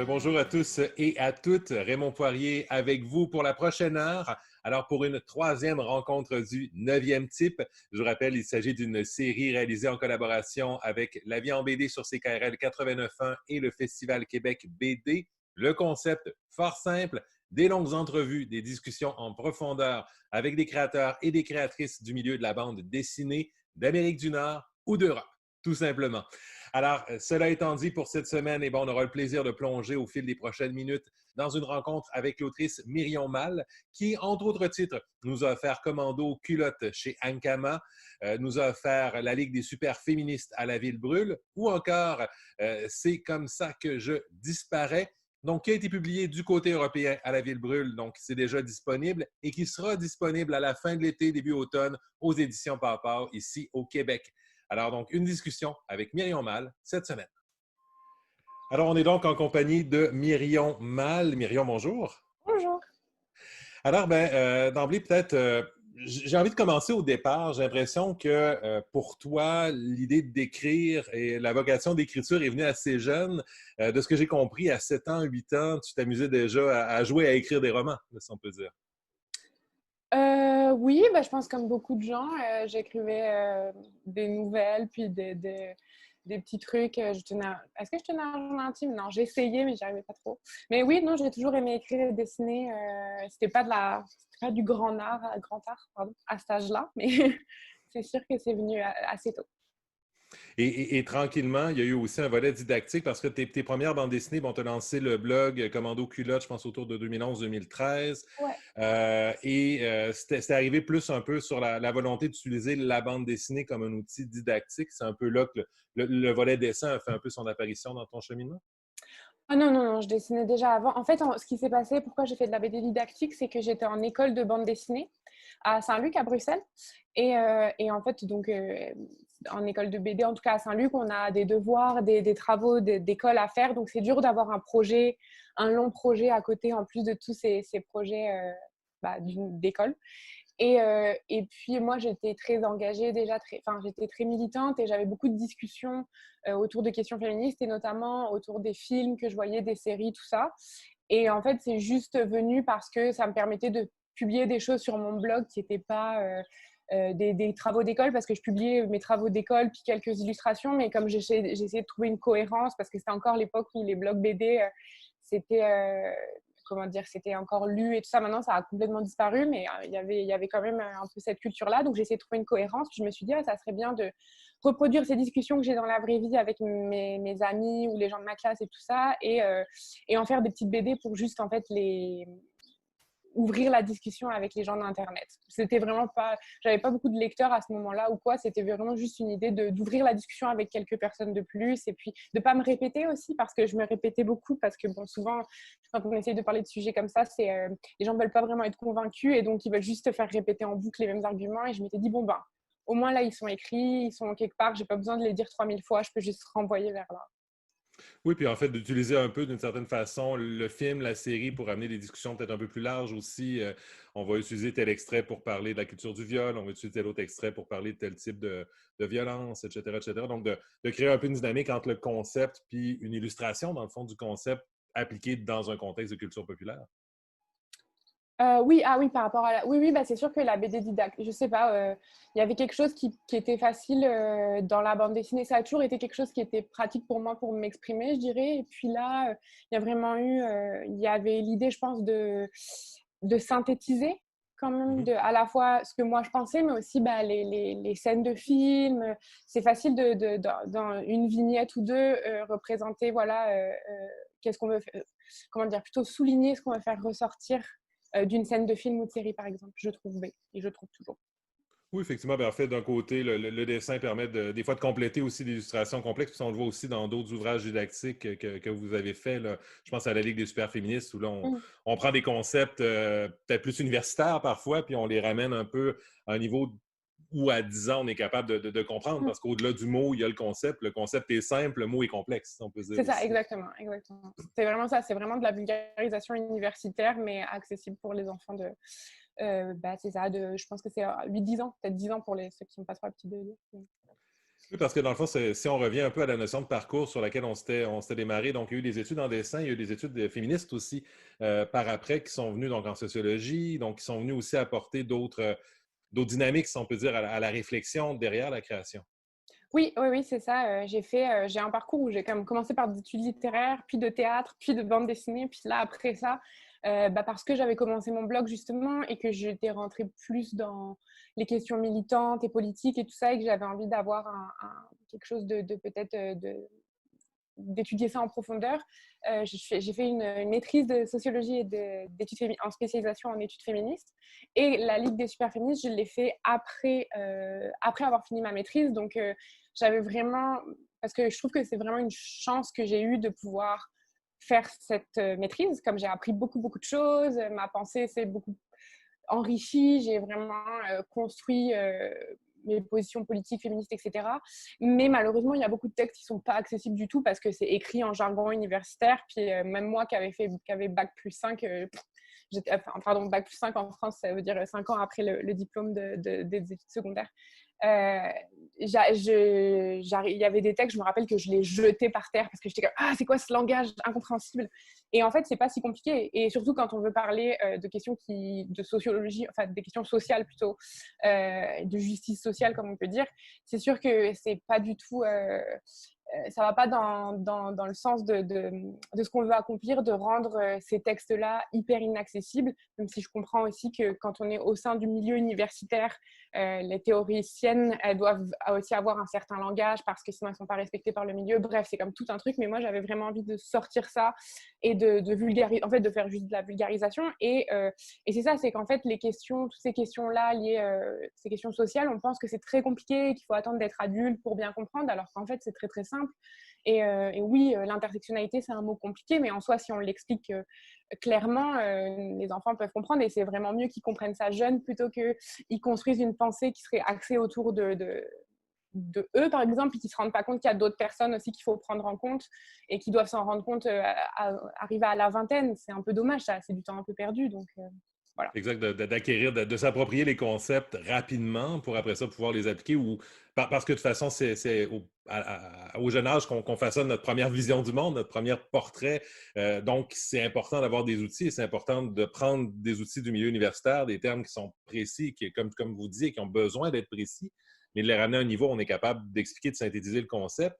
Bonjour à tous et à toutes. Raymond Poirier avec vous pour la prochaine heure. Alors, pour une troisième rencontre du 9e type, je vous rappelle, il s'agit d'une série réalisée en collaboration avec La Vie en BD sur CKRL 89.1 et le Festival Québec BD. Le concept fort simple, des longues entrevues, des discussions en profondeur avec des créateurs et des créatrices du milieu de la bande dessinée d'Amérique du Nord ou d'Europe, tout simplement. Alors, cela étant dit, pour cette semaine, on aura le plaisir de plonger au fil des prochaines minutes dans une rencontre avec l'autrice Myrion Mal, qui, entre autres titres, nous a offert Commando Culotte chez Ankama, nous a offert La Ligue des super féministes à la Ville Brûle, ou encore C'est comme ça que je disparais, donc qui a été publié du côté européen à la Ville Brûle, donc c'est déjà disponible et qui sera disponible à la fin de l'été, début automne, aux éditions Pawpaw, ici au Québec. Alors, donc, une discussion avec Myrion Mal cette semaine. Alors, on est donc en compagnie de Myrion Mal. Myrion, bonjour. Bonjour. Alors, d'emblée, peut-être, j'ai envie de commencer au départ. J'ai l'impression que pour toi, l'idée d'écrire et la vocation d'écriture est venue assez jeune. De ce que j'ai compris, à 7 ans, 8 ans, tu t'amusais déjà à jouer à écrire des romans, si on peut dire. Oui, je pense comme beaucoup de gens, j'écrivais des nouvelles, puis des petits trucs. Est-ce que je tenais un journal intime? Non, j'ai essayé, mais j'y arrivais pas trop. Mais oui, non, j'ai toujours aimé écrire et dessiner. C'était pas du grand art, pardon, à cet âge-là, mais c'est sûr que c'est venu assez tôt. Et tranquillement, il y a eu aussi un volet didactique parce que tes premières bandes dessinées, tu as lancé le blog Commando Culotte, je pense, autour de 2011-2013. Ouais. C'était arrivé plus un peu sur la volonté d'utiliser la bande dessinée comme un outil didactique. C'est un peu là que le volet dessin a fait un peu son apparition dans ton cheminement? Ah non, non, non, je dessinais déjà avant. En fait, ce qui s'est passé, pourquoi j'ai fait de la BD didactique, c'est que j'étais en école de bande dessinée à Saint-Luc, à Bruxelles. Et en fait, donc, en école de BD, en tout cas à Saint-Luc, on a des devoirs, des travaux d'école à faire. Donc, c'est dur d'avoir un long projet à côté, en plus de tous ces projets d'école. Et puis, moi, j'étais très engagée déjà, j'étais très militante et j'avais beaucoup de discussions autour de questions féministes et notamment autour des films que je voyais, des séries, tout ça. Et en fait, c'est juste venu parce que ça me permettait de publier des choses sur mon blog qui n'étaient pas des travaux d'école, parce que je publiais mes travaux d'école puis quelques illustrations, mais comme j'essayais de trouver une cohérence, parce que c'était encore l'époque où les blogs BD, c'était c'était encore lu et tout ça. Maintenant, ça a complètement disparu, mais il y avait quand même un peu cette culture-là. Donc, j'ai essayé de trouver une cohérence. Puis, je me suis dit, ça serait bien de reproduire ces discussions que j'ai dans la vraie vie avec mes amis ou les gens de ma classe et tout ça, et en faire des petites BD pour juste, en fait, ouvrir la discussion avec les gens d'Internet. C'était vraiment pas... J'avais pas beaucoup de lecteurs à ce moment-là ou quoi. C'était vraiment juste une idée d'ouvrir la discussion avec quelques personnes de plus et puis de pas me répéter aussi, parce que je me répétais beaucoup, parce que bon, souvent, quand on essaye de parler de sujets comme ça, les gens veulent pas vraiment être convaincus et donc ils veulent juste te faire répéter en boucle les mêmes arguments. Et je m'étais dit, au moins là, ils sont écrits, ils sont quelque part, j'ai pas besoin de les dire 3000 fois, je peux juste renvoyer vers là. Oui, puis en fait, d'utiliser un peu d'une certaine façon le film, la série pour amener des discussions peut-être un peu plus larges aussi. On va utiliser tel extrait pour parler de la culture du viol, on va utiliser tel autre extrait pour parler de tel type de violence, etc., etc. Donc, de créer un peu une dynamique entre le concept puis une illustration, dans le fond, du concept appliqué dans un contexte de culture populaire. Oui, par rapport à Oui, c'est sûr que la BD didactique, je sais pas, il y avait quelque chose qui était facile dans la bande dessinée. Ça a toujours été quelque chose qui était pratique pour moi pour m'exprimer, je dirais. Et puis là, il y avait l'idée, je pense, de synthétiser quand même, à la fois ce que moi je pensais, mais aussi les scènes de film. C'est facile dans une vignette ou deux, représenter, qu'est-ce qu'on veut faire, comment dire, plutôt souligner ce qu'on veut faire ressortir d'une scène de film ou de série, par exemple, je trouve, et je trouve toujours. Oui, effectivement. En fait, d'un côté, le dessin permet des fois de compléter aussi des illustrations complexes. Puis on le voit aussi dans d'autres ouvrages didactiques que vous avez faits. Je pense à la Ligue des super féministes où là, on prend des concepts peut-être plus universitaires parfois, puis on les ramène un peu à un niveau ou à 10 ans, on est capable de comprendre, Mm. parce qu'au-delà du mot, il y a le concept est simple, le mot est complexe, on peut dire C'est ça, aussi. exactement, exactement. C'est vraiment ça, c'est vraiment de la vulgarisation universitaire, mais accessible pour les enfants de, c'est ça, je pense que c'est 8-10 ans, peut-être 10 ans pour ceux qui ne passent pas petit bébé. Oui, parce que dans le fond, si on revient un peu à la notion de parcours sur laquelle on s'était démarré, donc il y a eu des études en dessin, il y a eu des études féministes aussi par après qui sont venues donc en sociologie, donc qui sont venues aussi apporter d'autres dynamiques, si on peut dire, à la réflexion derrière la création. Oui, oui, oui, c'est ça. J'ai un parcours où j'ai quand même commencé par des études littéraires, puis de théâtre, puis de bande dessinée. Puis là, après ça, parce que j'avais commencé mon blog justement et que j'étais rentrée plus dans les questions militantes et politiques et tout ça, et que j'avais envie d'avoir quelque chose de peut-être d'étudier ça en profondeur. J'ai fait une maîtrise de sociologie et d'études en spécialisation en études féministes. Et la Ligue des super féministes, je l'ai fait après avoir fini ma maîtrise. Donc, j'avais vraiment, parce que je trouve que c'est vraiment une chance que j'ai eue de pouvoir faire cette maîtrise. Comme j'ai appris beaucoup, beaucoup de choses, ma pensée s'est beaucoup enrichie, j'ai vraiment construit mes positions politiques, féministes, etc. Mais malheureusement, il y a beaucoup de textes qui ne sont pas accessibles du tout parce que c'est écrit en jargon universitaire. Puis même moi qui avait bac plus 5, bac plus 5 en France, ça veut dire 5 ans après le diplôme des études secondaires. Euh, il y avait des textes, je me rappelle que je les jetais par terre parce que j'étais comme ah, c'est quoi ce langage incompréhensible. Et en fait, c'est pas si compliqué. Et surtout quand on veut parler de questions de sociologie, enfin des questions sociales plutôt, de justice sociale comme on peut dire, c'est sûr que c'est pas du tout ça va pas dans le sens de ce qu'on veut accomplir, de rendre ces textes-là hyper inaccessibles, même si je comprends aussi que quand on est au sein du milieu universitaire, les théoriciennes, elles doivent aussi avoir un certain langage parce que sinon elles ne sont pas respectées par le milieu. Bref, c'est comme tout un truc, mais moi j'avais vraiment envie de sortir ça et de vulgariser, en fait de faire juste de la vulgarisation. Et c'est ça, c'est qu'en fait toutes ces questions-là liées, ces questions sociales, on pense que c'est très compliqué, qu'il faut attendre d'être adulte pour bien comprendre, alors qu'en fait c'est très très simple. Et oui, l'intersectionnalité, c'est un mot compliqué, mais en soi, si on l'explique clairement, les enfants peuvent comprendre et c'est vraiment mieux qu'ils comprennent ça jeunes plutôt qu'ils construisent une pensée qui serait axée autour de eux, par exemple, et qui ne se rendent pas compte qu'il y a d'autres personnes aussi qu'il faut prendre en compte et qui doivent s'en rendre compte arriver à la vingtaine. C'est un peu dommage, ça, c'est du temps un peu perdu. Donc, voilà. Exact, d'acquérir, de s'approprier les concepts rapidement pour après ça pouvoir les appliquer ou parce que de toute façon, c'est au jeune âge qu'on façonne notre première vision du monde, notre premier portrait. Donc, c'est important d'avoir des outils et c'est important de prendre des outils du milieu universitaire, des termes qui sont précis, comme vous disiez, qui ont besoin d'être précis, mais de les ramener à un niveau où on est capable d'expliquer, de synthétiser le concept.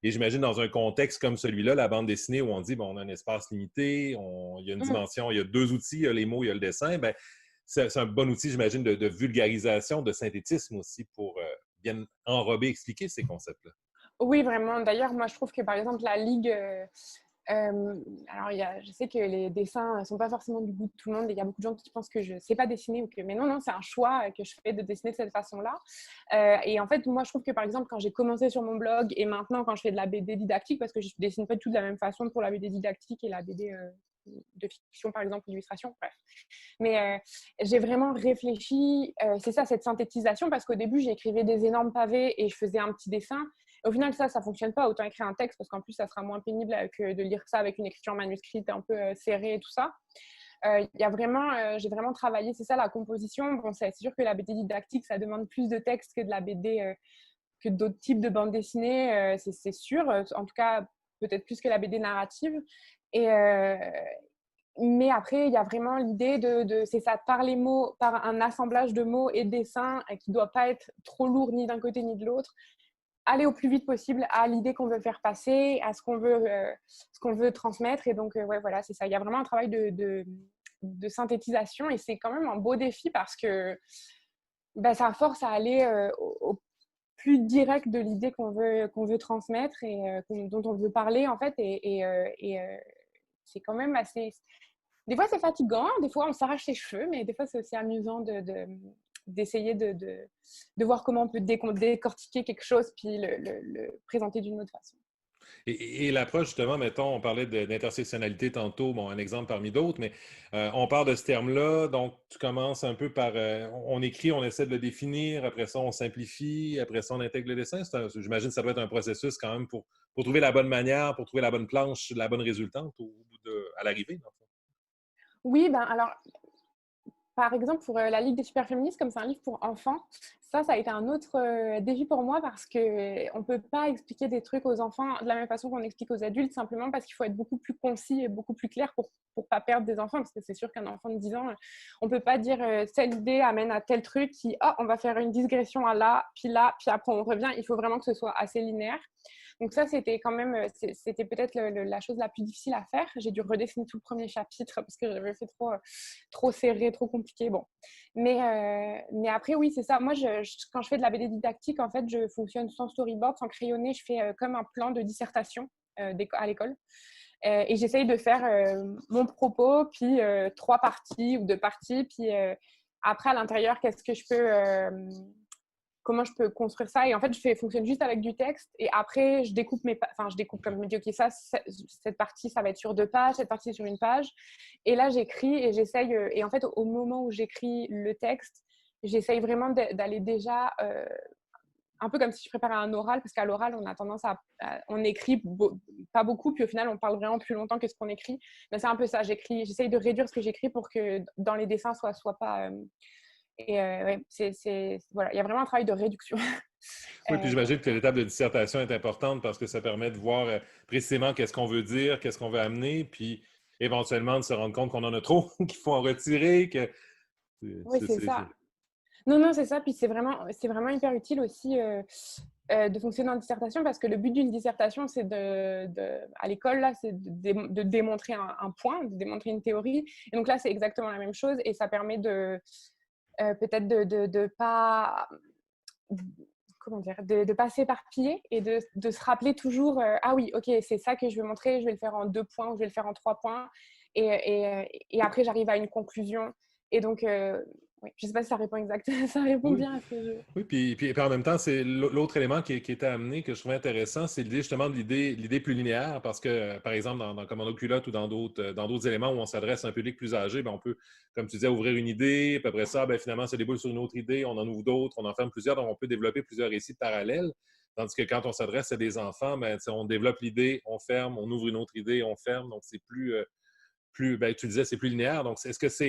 Et j'imagine dans un contexte comme celui-là, la bande dessinée où on dit bon, on a un espace limité, il y a une dimension, il y a deux outils, il y a les mots, il y a le dessin, ben, c'est un bon outil, j'imagine, de vulgarisation, de synthétisme aussi pour bien enrober, expliquer ces concepts-là. Oui, vraiment. D'ailleurs, moi, je trouve que, par exemple, la Ligue, alors, je sais que les dessins ne sont pas forcément du goût de tout le monde et il y a beaucoup de gens qui pensent que je ne sais pas dessiner ou que, mais non, non, c'est un choix que je fais de dessiner de cette façon-là. Et en fait, moi, je trouve que par exemple, quand j'ai commencé sur mon blog et maintenant quand je fais de la BD didactique, parce que je ne dessine pas du tout de la même façon pour la BD didactique et la BD de fiction, par exemple, illustration, bref. Mais j'ai vraiment réfléchi, c'est ça, cette synthétisation, parce qu'au début, j'écrivais des énormes pavés et je faisais un petit dessin. Au final, ça ne fonctionne pas. Autant écrire un texte parce qu'en plus, ça sera moins pénible que de lire ça avec une écriture manuscrite un peu serrée et tout ça. J'ai vraiment travaillé, c'est ça la composition. Bon, c'est sûr que la BD didactique, ça demande plus de texte que de la BD, que d'autres types de bandes dessinées, c'est sûr. En tout cas, peut-être plus que la BD narrative. Et, mais après, il y a vraiment l'idée c'est ça, par les mots, par un assemblage de mots et de dessins qui ne doit pas être trop lourd ni d'un côté ni de l'autre, aller au plus vite possible à l'idée qu'on veut faire passer, à ce qu'on veut transmettre. Et donc, ouais, voilà, c'est ça. Il y a vraiment un travail de synthétisation et c'est quand même un beau défi parce que ça force à aller au plus direct de l'idée qu'on veut transmettre et dont on veut parler, en fait. C'est quand même assez... Des fois, c'est fatigant, des fois, on s'arrache les cheveux, mais des fois, c'est aussi amusant d'essayer de voir comment on peut décortiquer quelque chose puis le présenter d'une autre façon. Et l'approche, justement, mettons, on parlait d'intersectionnalité tantôt, bon, un exemple parmi d'autres, mais on part de ce terme-là, donc tu commences un peu par, on écrit, on essaie de le définir, après ça, on simplifie, après ça, on intègre le dessin. J'imagine que ça doit être un processus quand même pour trouver la bonne manière, pour trouver la bonne planche, la bonne résultante à l'arrivée, dans le fond. Oui, ben alors, par exemple, pour la Ligue des super féministes, comme c'est un livre pour enfants, ça a été un autre défi pour moi parce qu'on ne peut pas expliquer des trucs aux enfants de la même façon qu'on explique aux adultes, simplement parce qu'il faut être beaucoup plus concis et beaucoup plus clair pour ne pas perdre des enfants. Parce que c'est sûr qu'un enfant de 10 ans, on ne peut pas dire telle idée amène à tel truc qui, oh, on va faire une digression à là, puis après on revient. Il faut vraiment que ce soit assez linéaire. Donc ça, c'était quand même, c'était peut-être la chose la plus difficile à faire. J'ai dû redessiner tout le premier chapitre parce que j'avais fait trop serré, trop compliqué. Bon. Mais après, oui, c'est ça. Moi, quand je fais de la BD didactique, en fait, je fonctionne sans storyboard, sans crayonné. Je fais comme un plan de dissertation à l'école. Et j'essaye de faire mon propos, puis 3 parties ou 2 parties. Puis après, à l'intérieur, qu'est-ce que je peux... comment je peux construire ça. Et en fait, je fonctionne juste avec du texte. Et après, je découpe je découpe comme je me dis, OK, cette partie, ça va être sur 2 pages, cette partie sur 1 page. Et là, j'écris et j'essaye. Et en fait, au moment où j'écris le texte, j'essaye vraiment d'aller déjà un peu comme si je préparais un oral, parce qu'à l'oral, on a tendance on écrit pas beaucoup, puis au final, on parle vraiment plus longtemps que ce qu'on écrit. Mais c'est un peu ça. J'essaye de réduire ce que j'écris pour que dans les dessins, soit pas... et ouais, voilà, il y a vraiment un travail de réduction. Oui, puis j'imagine que l'étape de dissertation est importante parce que ça permet de voir précisément qu'est-ce qu'on veut dire, qu'est-ce qu'on veut amener, puis éventuellement de se rendre compte qu'on en a trop, qu'il faut en retirer, que Oui, c'est ça. Non, non, c'est ça. Puis c'est vraiment hyper utile aussi de fonctionner en dissertation parce que le but d'une dissertation, c'est à l'école, là, c'est de démontrer un point, de démontrer une théorie. Et donc là, c'est exactement la même chose et ça permet peut-être de pas comment dire, de pas s'éparpiller et de se rappeler toujours ah oui, ok, c'est ça que je veux montrer, je vais le faire en 2 points ou je vais le faire en 3 points et après j'arrive à une conclusion et donc oui, je sais pas si ça répond ça répond oui, bien à ce que je... oui, puis en même temps, c'est l'autre élément qui était amené que je trouvais intéressant, c'est l'idée justement de l'idée plus linéaire, parce que, par exemple, dans Commando Culotte ou dans d'autres éléments où on s'adresse à un public plus âgé, ben, on peut, comme tu disais, ouvrir une idée, puis après ça, ben, finalement, ça déboule sur une autre idée, on en ouvre d'autres, on en ferme plusieurs, donc on peut développer plusieurs récits parallèles. Tandis que quand on s'adresse à des enfants, ben, on développe l'idée, on ferme, on ouvre une autre idée, on ferme, donc c'est plus, ben, tu disais, c'est plus linéaire. Donc, est-ce que ça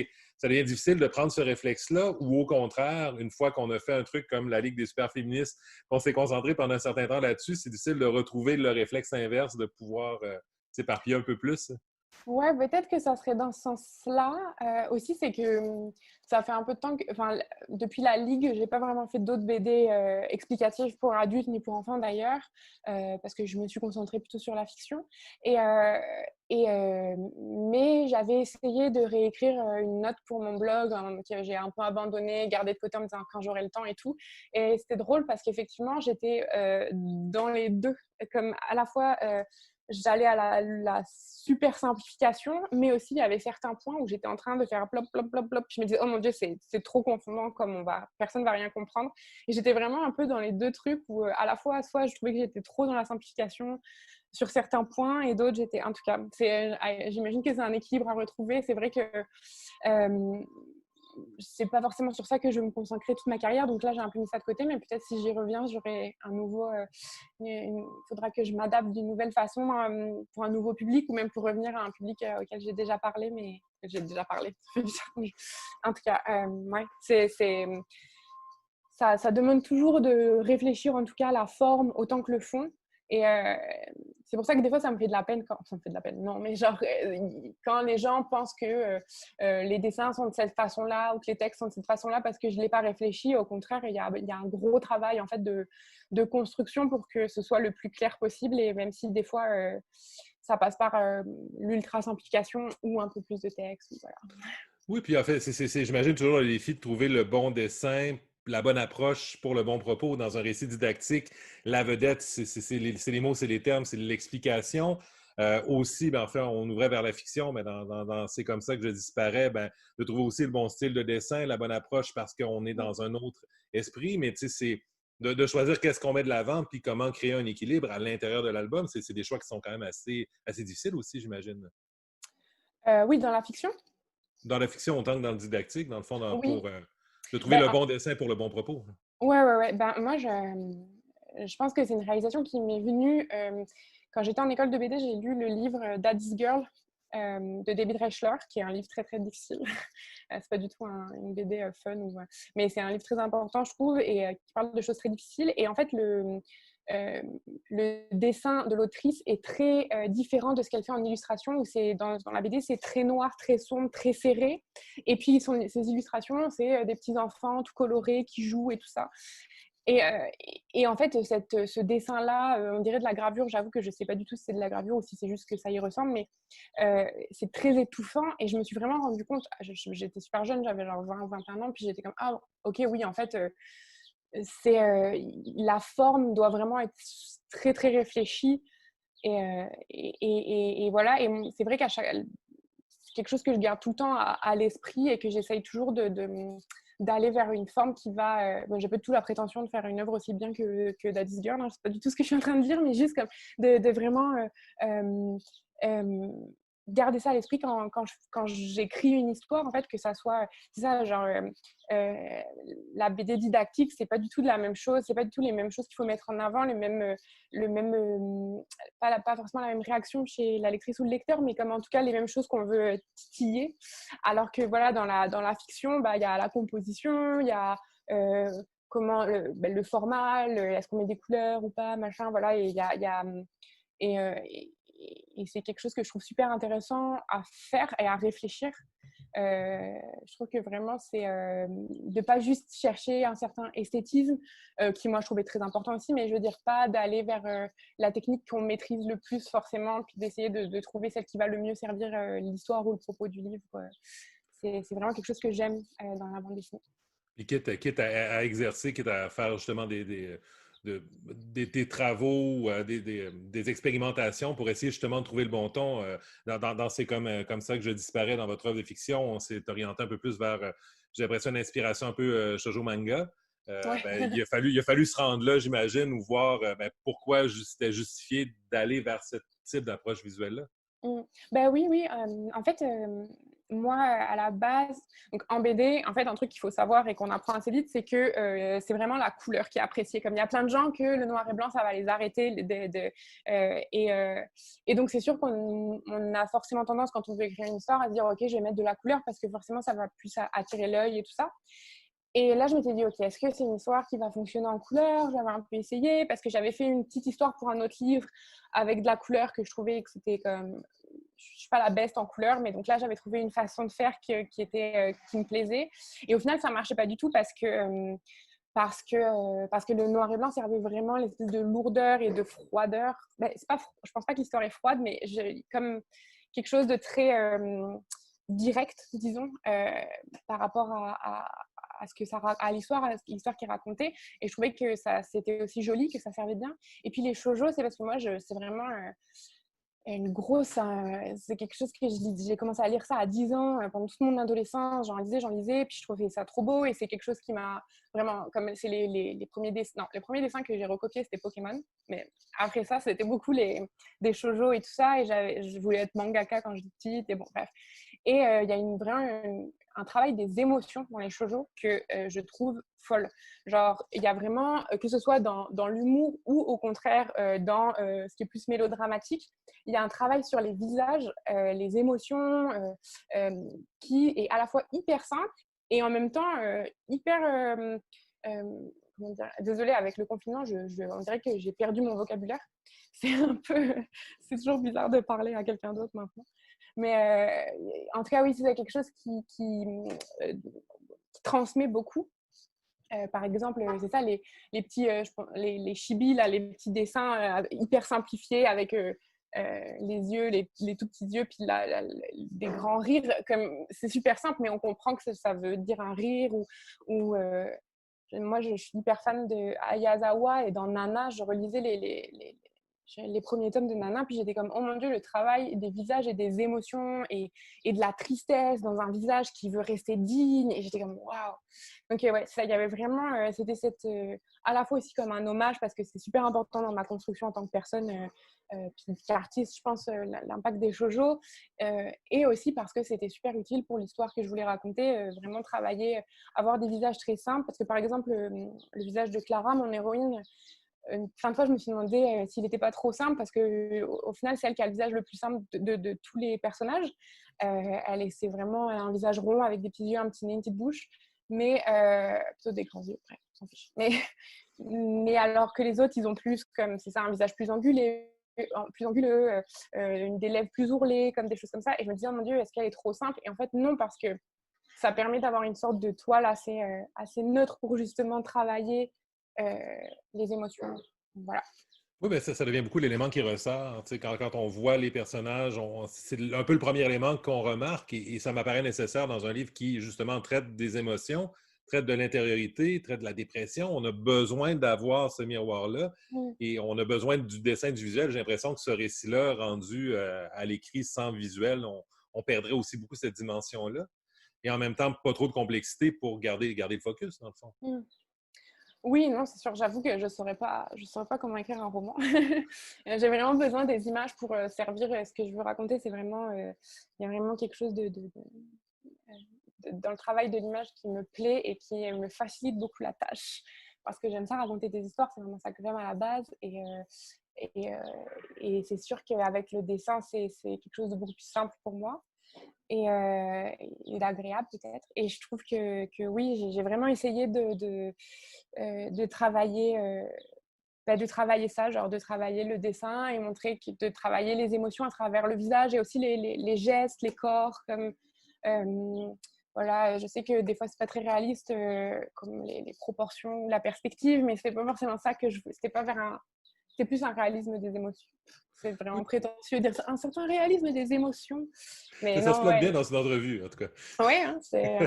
devient difficile de prendre ce réflexe-là ou au contraire, une fois qu'on a fait un truc comme la Ligue des super féministes, qu'on s'est concentré pendant un certain temps là-dessus, c'est difficile de retrouver le réflexe inverse, de pouvoir s'éparpiller un peu plus? Ouais, peut-être que ça serait dans ce sens-là. Aussi, c'est que ça fait un peu de temps que, enfin, depuis la Ligue, j'ai pas vraiment fait d'autres BD explicatives pour adultes ni pour enfants d'ailleurs, parce que je me suis concentrée plutôt sur la fiction. Et, euh, mais j'avais essayé de réécrire une note pour mon blog que j'ai un peu abandonné, gardé de côté en me disant quand j'aurai le temps et tout. Et c'était drôle parce qu'effectivement, j'étais dans les deux, comme à la fois j'allais à la super simplification, mais aussi il y avait certains points où j'étais en train de faire plop, plop, plop, plop. Je me disais, oh mon Dieu, c'est trop confondant, personne ne va rien comprendre. Et j'étais vraiment un peu dans les deux trucs où à la fois, soit je trouvais que j'étais trop dans la simplification sur certains points et d'autres, j'étais, en tout cas, j'imagine que c'est un équilibre à retrouver. C'est vrai que euh, c'est pas forcément sur ça que je vais me concentrer toute ma carrière. Donc là, j'ai un peu mis ça de côté, mais peut-être si j'y reviens, j'aurai un nouveau. Il faudra que je m'adapte d'une nouvelle façon pour un nouveau public ou même pour revenir à un public auquel j'ai déjà parlé, mais j'ai déjà parlé. En tout cas, ouais, ça demande toujours de réfléchir en tout cas à la forme autant que le fond. Et c'est pour ça que des fois, ça me fait de la peine ça me fait de la peine, non, mais genre, quand les gens pensent que les dessins sont de cette façon-là ou que les textes sont de cette façon-là parce que je ne l'ai pas réfléchi. Au contraire, il y a un gros travail en fait de construction pour que ce soit le plus clair possible. Et même si des fois, ça passe par l'ultra simplification ou un peu plus de texte. Voilà. Oui, puis en fait, j'imagine toujours le défi de trouver le bon dessin, la bonne approche pour le bon propos dans un récit didactique. La vedette, c'est les mots, c'est les termes, c'est l'explication. Aussi, ben, enfin, on ouvrait vers la fiction, mais C'est comme ça que je disparais, ben, de trouver aussi le bon style de dessin, la bonne approche parce qu'on est dans un autre esprit. Mais tu sais, de choisir qu'est-ce qu'on met de l'avant, puis comment créer un équilibre à l'intérieur de l'album, c'est des choix qui sont quand même assez difficiles aussi, j'imagine. Oui, dans la fiction? Dans la fiction autant que dans le didactique, dans le fond, Oui. pour de trouver Ben, le bon dessin pour le bon propos. ouais, ouais, ouais. Ben, moi, je pense que c'est une réalisation qui m'est venue quand j'étais en école de BD. J'ai lu le livre Daddy's Girl de David Reichler, qui est un livre très, très difficile. C'est pas du tout une BD fun, mais c'est un livre très important, je trouve, et qui parle de choses très difficiles. Et en fait, euh, le dessin de l'autrice est très différent de ce qu'elle fait en illustration, où c'est dans la BD, c'est très noir, très sombre, très serré. Et puis, ses illustrations, c'est des petits enfants tout colorés qui jouent et tout ça. Et en fait, ce dessin-là, on dirait de la gravure. J'avoue que je ne sais pas du tout si c'est de la gravure ou si c'est juste que ça y ressemble, mais c'est très étouffant. Et je me suis vraiment rendu compte, j'étais super jeune, j'avais genre 20 ou 21 ans, puis j'étais comme, ah, ok, oui, en fait, la forme doit vraiment être très, très réfléchie. Et voilà, et c'est vrai c'est quelque chose que je garde tout le temps à l'esprit et que j'essaye toujours d'aller vers une forme qui va... bon, j'ai pas du tout la prétention de faire une œuvre aussi bien que Daddy's Girl, hein, c'est pas du tout ce que je suis en train de dire, mais juste comme de vraiment euh, garder ça à l'esprit quand j'écris une histoire, en fait, que ça soit... C'est ça, genre... la BD didactique, c'est pas du tout de la même chose, c'est pas du tout les mêmes choses qu'il faut mettre en avant, le même pas forcément la même réaction chez la lectrice ou le lecteur, mais comme en tout cas les mêmes choses qu'on veut titiller. Alors que voilà, dans la fiction, bah, y a la composition, il y a comment le format, est-ce qu'on met des couleurs ou pas, machin, voilà, et il y a et, et c'est quelque chose que je trouve super intéressant à faire et à réfléchir. Je trouve que vraiment, c'est de pas juste chercher un certain esthétisme, qui moi je trouvais très important aussi, mais je veux dire pas d'aller vers la technique qu'on maîtrise le plus forcément, puis d'essayer de trouver celle qui va le mieux servir l'histoire ou le propos du livre. C'est vraiment quelque chose que j'aime dans la bande dessinée. Puis quitte à exercer, quitte à faire justement des travaux, des expérimentations pour essayer justement de trouver le bon ton. C'est comme ça que je disparais dans votre œuvre de fiction. On s'est orienté un peu plus vers, j'ai l'impression, une inspiration un peu shoujo manga. Ouais. Il a fallu se rendre là, j'imagine, ou voir pourquoi c'était justifié d'aller vers ce type d'approche visuelle-là. Mmh. Bah, oui, oui, en fait, moi, à la base, donc en BD, en fait, un truc qu'il faut savoir et qu'on apprend assez vite, c'est que c'est vraiment la couleur qui est appréciée. Comme il y a plein de gens que le noir et blanc, ça va les arrêter. Et donc, c'est sûr qu'on a forcément tendance, quand on veut écrire une histoire, à se dire, OK, je vais mettre de la couleur parce que forcément, ça va plus attirer l'œil et tout ça. Et là, je m'étais dit, OK, est-ce que c'est une histoire qui va fonctionner en couleur? J'avais un peu essayé parce que j'avais fait une petite histoire pour un autre livre avec de la couleur que je trouvais que c'était comme... Je ne suis pas la best en couleur, mais donc là, j'avais trouvé une façon de faire qui me plaisait. Et au final, ça ne marchait pas du tout parce que le noir et blanc servait vraiment l'espèce de lourdeur et de froideur. Ben, c'est pas, je pense pas que l'histoire est froide, mais comme quelque chose de très direct, disons, par rapport à ce que à l'histoire qui est racontée. Et je trouvais que ça c'était aussi joli, que ça servait bien. Et puis les shoujo, c'est parce que moi, c'est vraiment une grosse... c'est quelque chose que j'ai commencé à lire ça à 10 ans, pendant toute mon adolescence, j'en lisais, puis je trouvais ça trop beau, et c'est quelque chose qui m'a vraiment... Comme c'est les premiers dessins... Non, les premiers dessins que j'ai recopiés, c'était Pokémon, mais après ça, c'était beaucoup des shoujo et tout ça, et je voulais être mangaka quand j'étais petite, et bon, bref. Et il y a vraiment un travail des émotions dans les shoujo que je trouve folle. Genre, il y a vraiment, que ce soit dans l'humour ou au contraire dans ce qui est plus mélodramatique, il y a un travail sur les visages, les émotions, qui est à la fois hyper simple et en même temps hyper... comment dire, désolée, avec le confinement, on dirait que j'ai perdu mon vocabulaire. C'est un peu... C'est toujours bizarre de parler à quelqu'un d'autre maintenant. Mais en tout cas, oui, c'est quelque chose qui transmet beaucoup. Par exemple, c'est ça, les petits, les chibis, là, les petits dessins hyper simplifiés avec les yeux, les tout petits yeux, puis des grands rires. C'est super simple, mais on comprend que ça veut dire un rire. Moi, je suis hyper fan de Ayazawa, et dans Nana, je relisais les premiers tomes de Nana, puis j'étais comme, oh mon Dieu, le travail des visages et des émotions et de la tristesse dans un visage qui veut rester digne. Et j'étais comme, waouh. Donc, ouais, ça, il y avait vraiment, c'était à la fois aussi comme un hommage parce que c'est super important dans ma construction en tant que personne, puis qu'artiste, je pense, l'impact des shoujo, et aussi parce que c'était super utile pour l'histoire que je voulais raconter, vraiment travailler, avoir des visages très simples. Parce que par exemple, le visage de Clara, mon héroïne, plein de fois, je me suis demandé s'il n'était pas trop simple parce qu'au final, c'est elle qui a le visage le plus simple de tous les personnages. C'est vraiment un visage rond avec des petits yeux, un petit nez, une petite bouche, mais plutôt des grands yeux, bref, on s'en fiche. Mais alors que les autres, ils ont plus comme, c'est ça, un visage plus angulé, des lèvres plus ourlées, comme des choses comme ça. Et je me disais, oh mon Dieu, est-ce qu'elle est trop simple? Et en fait, non, parce que ça permet d'avoir une sorte de toile assez neutre pour justement travailler euh, les émotions. Voilà. Oui, ben ça devient beaucoup l'élément qui ressort. Tu sais, quand on voit les personnages, c'est un peu le premier élément qu'on remarque et ça m'apparaît nécessaire dans un livre qui, justement, traite des émotions, traite de l'intériorité, traite de la dépression. On a besoin d'avoir ce miroir-là et on a besoin du dessin, du visuel. J'ai l'impression que ce récit-là, rendu à l'écrit sans visuel, on perdrait aussi beaucoup cette dimension-là. Et en même temps, pas trop de complexité pour garder le focus, dans le fond. Mm. Oui, non, c'est sûr. J'avoue que je saurais pas comment écrire un roman. J'ai vraiment besoin des images pour servir ce que je veux raconter. C'est vraiment, il y a vraiment quelque chose dans le travail de l'image qui me plaît et qui me facilite beaucoup la tâche. Parce que j'aime ça raconter des histoires, c'est vraiment ça que j'aime à la base. Et, euh, et c'est sûr qu'avec le dessin, c'est quelque chose de beaucoup plus simple pour moi et d'agréable peut-être. Et je trouve que oui, j'ai vraiment essayé de travailler, de travailler ça, genre de travailler le dessin et de travailler les émotions à travers le visage et aussi les gestes, les corps. Voilà, je sais que des fois c'est pas très réaliste comme les proportions ou la perspective, mais c'est pas forcément ça que je veux. C'était plus un réalisme des émotions. C'est vraiment Oui, prétentieux de dire ça, un certain réalisme des émotions. Mais ça se non, plug bien ouais. dans une entrevue, en tout cas. Oui, hein, c'est.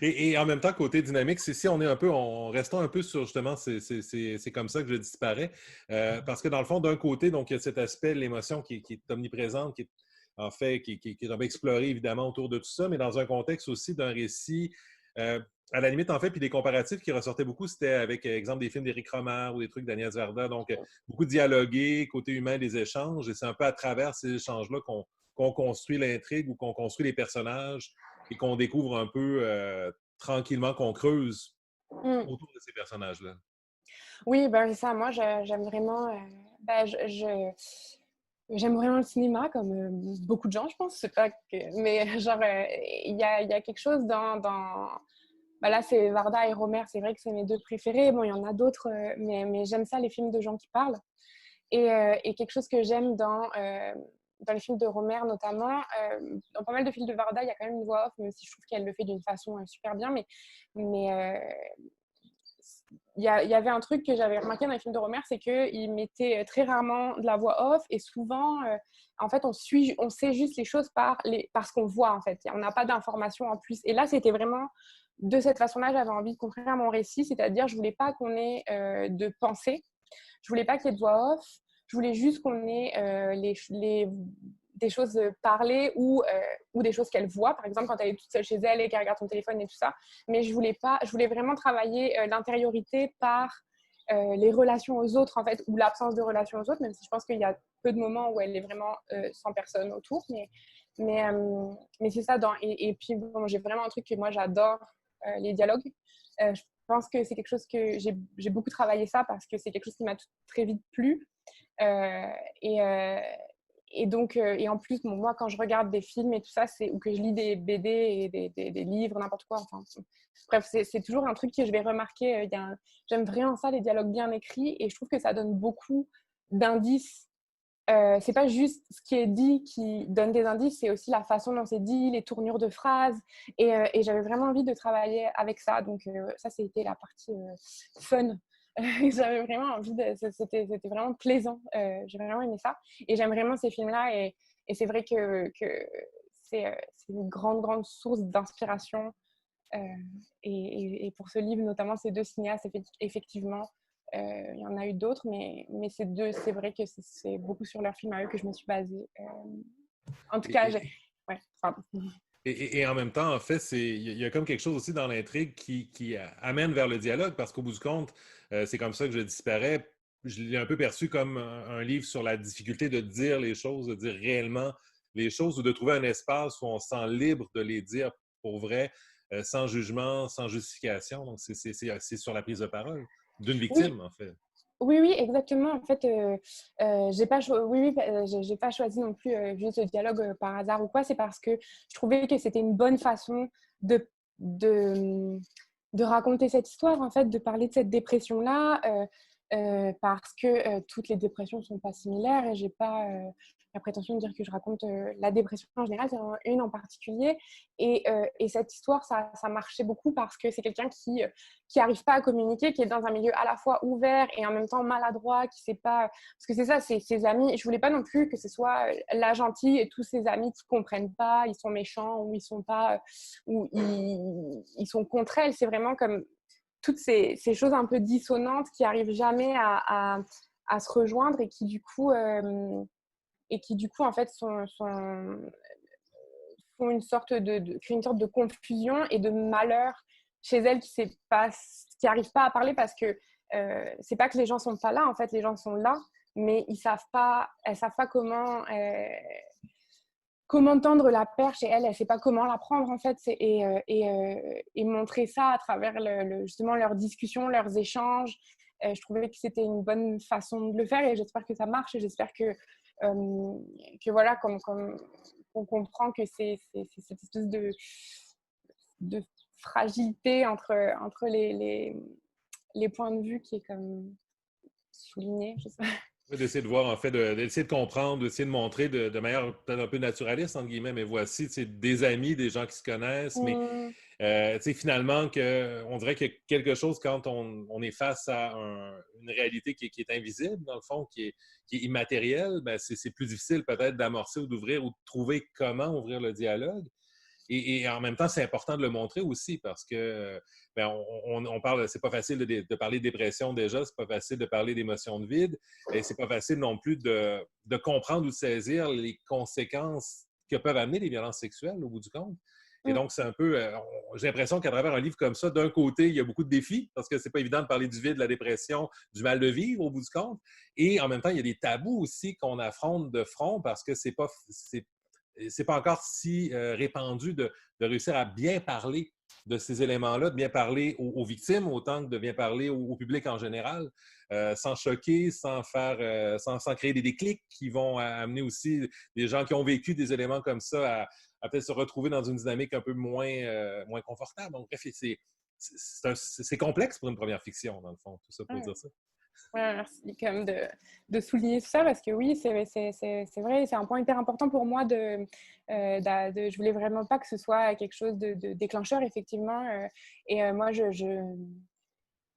Et en même temps, côté dynamique, si on est un peu, restons un peu sur justement, c'est comme ça que je disparais. Parce que dans le fond, d'un côté, donc, il y a cet aspect, l'émotion qui est omniprésente, qui est en fait, qui est un peu exploré évidemment autour de tout ça, mais dans un contexte aussi d'un récit. À la limite, en fait, puis des comparatifs qui ressortaient beaucoup, c'était avec, exemple, des films d'Éric Rohmer ou des trucs d'Agnès Varda. Donc, beaucoup dialogué, côté humain, des échanges. Et c'est un peu à travers ces échanges-là qu'on construit l'intrigue ou qu'on construit les personnages et qu'on découvre un peu tranquillement, qu'on creuse Mm. autour de ces personnages-là. Oui, ben, c'est ça. Moi, j'aime vraiment. Ben, j'aime vraiment le cinéma, comme beaucoup de gens, je pense. C'est pas que... Mais genre, il y a quelque chose ben là, c'est Varda et Romer. C'est vrai que c'est mes deux préférés. Bon, il y en a d'autres, mais j'aime ça, les films de gens qui parlent. Et quelque chose que j'aime dans les films de Romer notamment, dans pas mal de films de Varda, il y a quand même une voix off, même si je trouve qu'elle le fait d'une façon super bien. Mais il y avait un truc que j'avais remarqué dans les films de Romer, c'est qu'il mettait très rarement de la voix off et souvent, en fait, on sait juste les choses par ce qu'on voit, en fait. On n'a pas d'informations en plus. Et là, c'était vraiment de cette façon-là, j'avais envie de construire mon récit, c'est-à-dire, je voulais pas qu'on ait de pensée, je voulais pas qu'il y ait de voix off, je voulais juste qu'on ait des choses parlées ou des choses qu'elle voit, par exemple quand elle est toute seule chez elle et qu'elle regarde son téléphone et tout ça. Mais je voulais vraiment travailler l'intériorité par les relations aux autres, en fait, ou l'absence de relations aux autres, même si je pense qu'il y a peu de moments où elle est vraiment sans personne autour. Mais c'est ça. Et puis, bon, j'ai vraiment un truc que moi, j'adore, les dialogues. Je pense que c'est quelque chose que j'ai beaucoup travaillé ça parce que c'est quelque chose qui m'a très vite plu. Euh, et, euh, et donc, et en plus, bon, moi, quand je regarde des films et tout ça, ou que je lis des BD et des livres, n'importe quoi, enfin, bref, c'est toujours un truc que je vais remarquer. J'aime vraiment ça, les dialogues bien écrits, et je trouve que ça donne beaucoup d'indices. C'est pas juste ce qui est dit qui donne des indices, c'est aussi la façon dont c'est dit, les tournures de phrases. Et j'avais vraiment envie de travailler avec ça. Donc, ça, c'était la partie fun. J'avais vraiment envie c'était vraiment plaisant. J'ai vraiment aimé ça. Et j'aime vraiment ces films-là. Et c'est vrai que c'est une grande, grande source d'inspiration. Euh, et pour ce livre, notamment ces deux cinéastes, effectivement, Il y en a eu d'autres, mais ces deux, c'est vrai que c'est beaucoup sur leur film à eux que je me suis basée. En tout cas, Et, et, ouais, pardon. et en même temps, en fait, il y a comme quelque chose aussi dans l'intrigue qui amène vers le dialogue, parce qu'au bout du compte, c'est comme ça que je disparais. Je l'ai un peu perçu comme un livre sur la difficulté de dire les choses, de dire réellement les choses, ou de trouver un espace où on se sent libre de les dire pour vrai, sans jugement, sans justification. Donc, c'est sur la prise de parole d'une Oui, victime, en fait. oui, oui, exactement. En fait, j'ai pas choisi non plus juste le dialogue par hasard ou quoi. C'est parce que je trouvais que c'était une bonne façon de, de, de raconter cette histoire, en fait, de parler de cette dépression-là, parce que toutes les dépressions sont pas similaires et j'ai pas la prétention de dire que je raconte la dépression en général, c'est vraiment une en particulier. Et cette histoire, ça marchait beaucoup parce que c'est quelqu'un qui n'arrive pas à communiquer, qui est dans un milieu à la fois ouvert et en même temps maladroit, qui sait pas. Parce que c'est ça, c'est ses amis. Je voulais pas non plus que ce soit la gentille et tous ses amis qui comprennent pas, ils sont méchants ou ils sont pas, ou ils sont contre elle. C'est vraiment comme toutes ces choses un peu dissonantes qui arrivent jamais à se rejoindre et qui du coup en fait font créent une sorte de confusion et de malheur chez elle qui n'arrive pas à parler parce que c'est pas que les gens sont pas là, en fait, les gens sont là, mais elles savent pas comment tendre la perche et elle sait pas comment la prendre, en fait. Et montrer ça à travers justement leurs discussions, leurs échanges. Je trouvais que c'était une bonne façon de le faire et j'espère que ça marche et j'espère que voilà, comme on comprend que c'est cette espèce de fragilité entre les points de vue qui est comme souligné. Je sais pas. Oui, d'essayer de voir, en fait, d'essayer de comprendre, d'essayer de montrer de manière peut-être un peu naturaliste, entre guillemets, mais voici, des amis, des gens qui se connaissent, mais finalement, on dirait qu'il y a quelque chose quand on est face à une réalité qui est invisible, dans le fond, qui est immatérielle, ben c'est plus difficile peut-être d'amorcer ou d'ouvrir ou de trouver comment ouvrir le dialogue. Et en même temps, c'est important de le montrer aussi parce que ben, on parle, c'est pas facile de parler de dépression déjà, c'est pas facile de parler d'émotions de vide, et c'est pas facile non plus de comprendre ou de saisir les conséquences que peuvent amener les violences sexuelles au bout du compte. Et donc, c'est un peu, j'ai l'impression qu'à travers un livre comme ça, d'un côté, il y a beaucoup de défis parce que c'est pas évident de parler du vide, de la dépression, du mal de vivre au bout du compte. Et en même temps, il y a des tabous aussi qu'on affronte de front parce que c'est pas encore si répandu de réussir à bien parler de ces éléments-là, de bien parler aux victimes autant que de bien parler au public en général, sans choquer, sans créer des déclics qui vont amener aussi des gens qui ont vécu des éléments comme ça à peut-être se retrouver dans une dynamique un peu moins confortable. Donc, bref, c'est complexe pour une première fiction, dans le fond, tout ça pour Ouais. dire ça. Ouais, merci quand même de souligner tout ça parce que oui, c'est vrai, c'est un point hyper important pour moi je voulais vraiment pas que ce soit quelque chose de déclencheur, effectivement. Moi,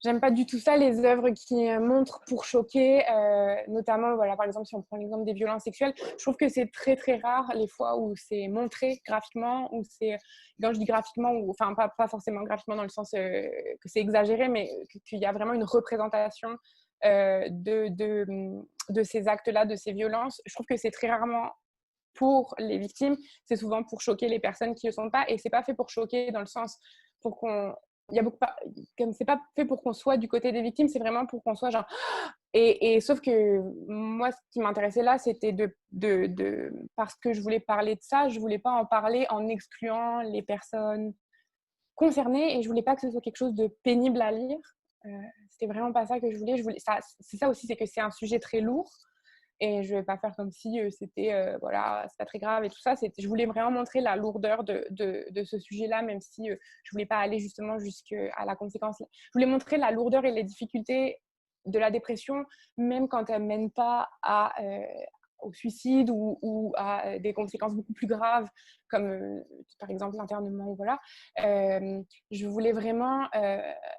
j'aime pas du tout ça, les œuvres qui montrent pour choquer, notamment, voilà, par exemple, si on prend l'exemple des violences sexuelles, je trouve que c'est très, très rare les fois où c'est montré graphiquement, où c'est, quand je dis graphiquement, enfin, pas forcément graphiquement dans le sens que c'est exagéré, mais qu'il y a vraiment une représentation de ces actes-là, de ces violences. Je trouve que c'est très rarement pour les victimes, c'est souvent pour choquer les personnes qui ne le sont pas, et c'est pas fait pour choquer dans le sens pour qu'on il y a beaucoup comme c'est pas fait pour qu'on soit du côté des victimes, c'est vraiment pour qu'on soit genre sauf que moi ce qui m'intéressait là c'était parce que je voulais parler de ça, je voulais pas en parler en excluant les personnes concernées et je voulais pas que ce soit quelque chose de pénible à lire. C'était vraiment pas ça que je voulais ça, c'est ça aussi, c'est que c'est un sujet très lourd et je vais pas faire comme si c'était voilà, c'est pas très grave et tout ça. Je voulais vraiment montrer la lourdeur de ce sujet-là, même si je voulais pas aller justement jusqu'à la conséquence. Je voulais montrer la lourdeur et les difficultés de la dépression, même quand elle mène pas au suicide ou à des conséquences beaucoup plus graves, comme par exemple l'internement. Voilà. Je voulais vraiment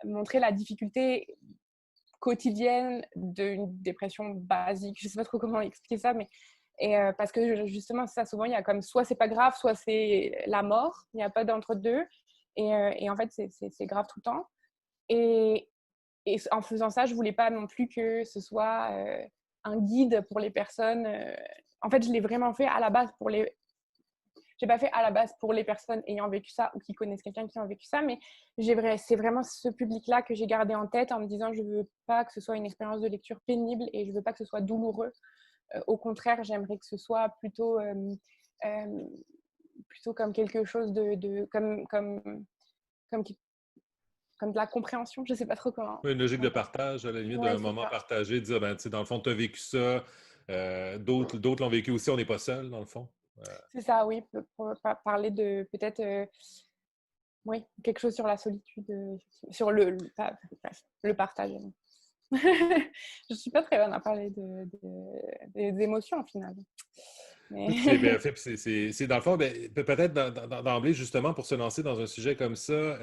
montrer la difficulté quotidienne d'une dépression basique. Je sais pas trop comment expliquer ça, mais parce que justement, ça, souvent, il y a comme soit c'est pas grave, soit c'est la mort. Il n'y a pas d'entre-deux. Et en fait, c'est grave tout le temps. Et, et en faisant ça, je voulais pas non plus que ce soit un guide pour les personnes. En fait, je l'ai vraiment fait à la base pour les. J'ai pas fait à la base pour les personnes ayant vécu ça ou qui connaissent quelqu'un qui a vécu ça, mais c'est vraiment ce public-là que j'ai gardé en tête en me disant je veux pas que ce soit une expérience de lecture pénible et je veux pas que ce soit douloureux. Au contraire, j'aimerais que ce soit plutôt comme quelque chose comme, comme de la compréhension. Je sais pas trop comment. Oui, une logique de partage, à la limite Ouais, d'un c'est moment ça. partagé, de dire, ben, tu sais, dans le fond, tu as vécu ça, d'autres l'ont vécu aussi, on n'est pas seul, dans le fond. C'est ça, oui. Pour parler de peut-être, oui, quelque chose sur la solitude, sur le partage. Je suis pas très bonne à parler des émotions, au final. Mais... Ben, en fait, c'est dans le fond, ben, peut-être d'emblée, justement, pour se lancer dans un sujet comme ça,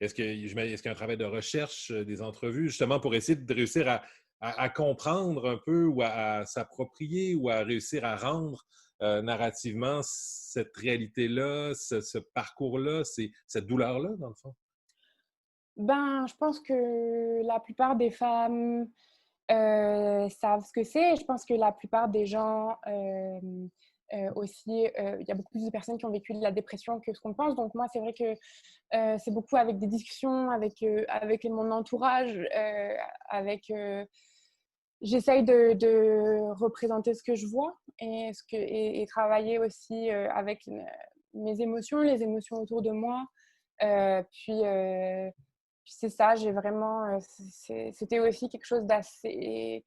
est-ce qu'il y a un travail de recherche, des entrevues, justement, pour essayer de réussir à comprendre un peu ou à s'approprier ou à réussir à rendre narrativement cette réalité-là, ce parcours-là, cette douleur-là, dans le fond? Ben, je pense que la plupart des femmes savent ce que c'est. Je pense que la plupart des gens aussi, il y a beaucoup plus de personnes qui ont vécu de la dépression que ce qu'on pense. Donc moi, c'est vrai que c'est beaucoup avec des discussions, avec mon entourage, j'essaye de représenter ce que je vois et travailler aussi avec mes émotions, les émotions autour de moi. Puis c'est ça, j'ai vraiment. C'était aussi quelque chose d'assez.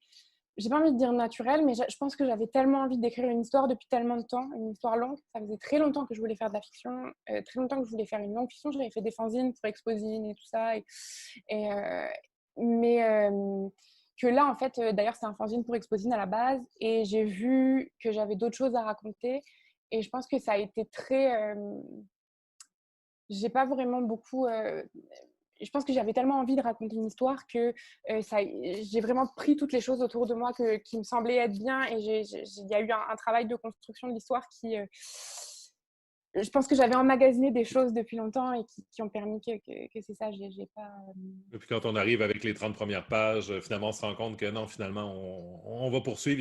J'ai pas envie de dire naturel, mais je pense que j'avais tellement envie d'écrire une histoire depuis tellement de temps, une histoire longue. Ça faisait très longtemps que je voulais faire de la fiction, très longtemps que je voulais faire une longue fiction. J'avais fait des fanzines pour Exposine et tout ça. Et, mais que là, en fait, d'ailleurs, c'est un fanzine pour Exposine à la base. Et j'ai vu que j'avais d'autres choses à raconter. Et je pense que ça a été très. J'ai pas vraiment beaucoup. Je pense que j'avais tellement envie de raconter une histoire que j'ai vraiment pris toutes les choses autour de moi qui me semblaient être bien et il y a eu un travail de construction de l'histoire qui, je pense que j'avais emmagasiné des choses depuis longtemps et qui ont permis que c'est ça, j'ai pas... Et puis quand on arrive avec les 30 premières pages, finalement, on se rend compte que non, finalement, on va poursuivre,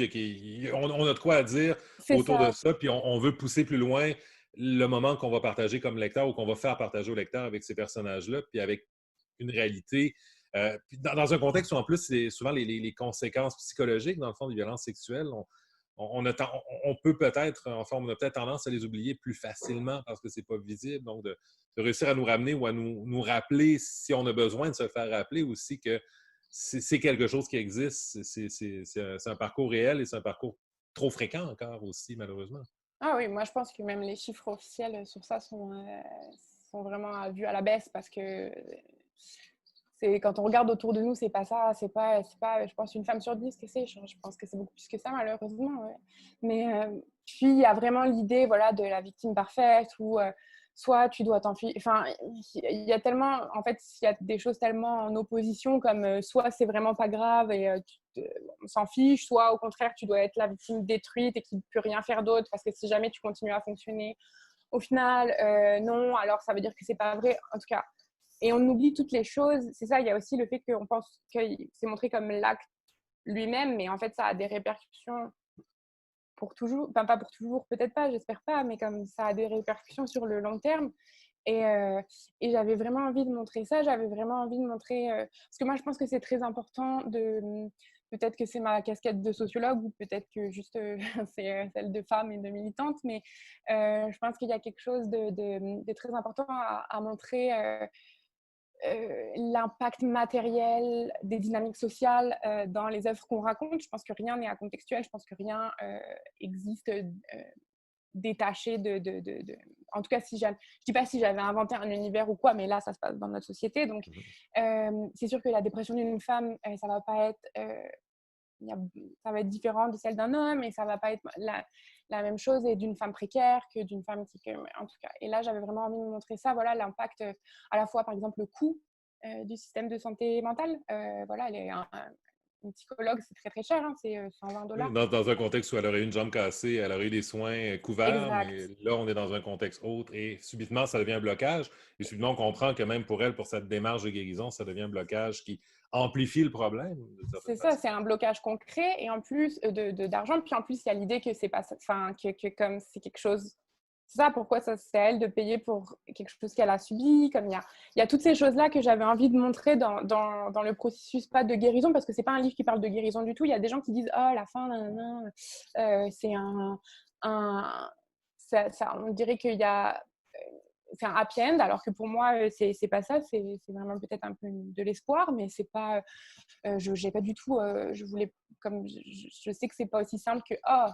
on a de quoi à dire C'est autour de ça, ça, puis on veut pousser plus loin le moment qu'on va partager comme lecteur ou qu'on va faire partager au lecteur avec ces personnages-là, puis avec une réalité. Puis dans un contexte où, en plus, c'est souvent les conséquences psychologiques, dans le fond, des violences sexuelles, on peut peut-être, enfin, on a peut-être tendance à les oublier plus facilement parce que c'est pas visible. Donc, de réussir à nous ramener ou à nous rappeler, si on a besoin de se faire rappeler aussi que c'est quelque chose qui existe. C'est un parcours réel et c'est un parcours trop fréquent encore aussi, malheureusement. ah oui, moi je pense que même les chiffres officiels sur ça sont vraiment vus à la baisse parce que c'est quand on regarde autour de nous, c'est pas ça, c'est pas, je pense, une femme sur 10 que c'est. Je pense que c'est beaucoup plus que ça, malheureusement. Ouais. Mais puis, il y a vraiment l'idée voilà, de la victime parfaite où soit tu dois t'enfuir. Enfin, il y a tellement, en fait, il y a des choses tellement en opposition comme soit c'est vraiment pas grave et on s'en fiche, soit au contraire, tu dois être la victime détruite et qui ne peut rien faire d'autre parce que si jamais tu continues à fonctionner, au final, non, alors ça veut dire que c'est pas vrai. En tout cas, et on oublie toutes les choses. C'est ça, il y a aussi le fait qu'on pense que c'est montré comme l'acte lui-même, mais en fait, ça a des répercussions pour toujours. Enfin, pas pour toujours, peut-être pas, j'espère pas, mais comme ça a des répercussions sur le long terme. Et, euh, et j'avais vraiment envie de montrer ça. J'avais vraiment envie de montrer. Parce que moi, je pense que c'est très important de. Peut-être que c'est ma casquette de sociologue ou peut-être que juste c'est celle de femme et de militante, mais je pense qu'il y a quelque chose de très important à montrer l'impact matériel des dynamiques sociales dans les œuvres qu'on raconte. Je pense que rien n'est acontextuel, je pense que rien existe détaché En tout cas, si je dis pas si j'avais inventé un univers ou quoi, mais là, ça se passe dans notre société. Donc, c'est sûr que la dépression d'une femme, ça va pas être... ça va être différent de celle d'un homme et ça va pas être la même chose et d'une femme précaire que d'une femme qui en tout cas. Et là j'avais vraiment envie de montrer ça, voilà l'impact à la fois par exemple le coût du système de santé mentale, voilà une psychologue, c'est très, très cher, hein, c'est Oui, 120 $. dans un contexte où elle aurait eu une jambe cassée, elle aurait eu des soins couverts, mais Exact. là, on est dans un contexte autre et subitement, ça devient un blocage. Et subitement, on comprend que même pour elle, pour cette démarche de guérison, ça devient un blocage qui amplifie le problème, d'une certaine C'est ça, façon. c'est un blocage concret et en plus d'argent. Puis en plus, il y a l'idée que c'est pas, enfin, que comme c'est quelque chose. C'est ça, pourquoi ça, c'est à elle de payer pour quelque chose qu'elle a subi. Comme il y a toutes ces choses-là que j'avais envie de montrer dans le processus, pas de guérison, parce que c'est pas un livre qui parle de guérison du tout. Il y a des gens qui disent, oh, la fin, nanana, c'est un on dirait qu'il y a c'est un happy end, alors que pour moi, c'est pas ça. C'est vraiment peut-être un peu de l'espoir, mais c'est pas. Je j'ai pas du tout. Je voulais, comme je sais que c'est pas aussi simple que oh,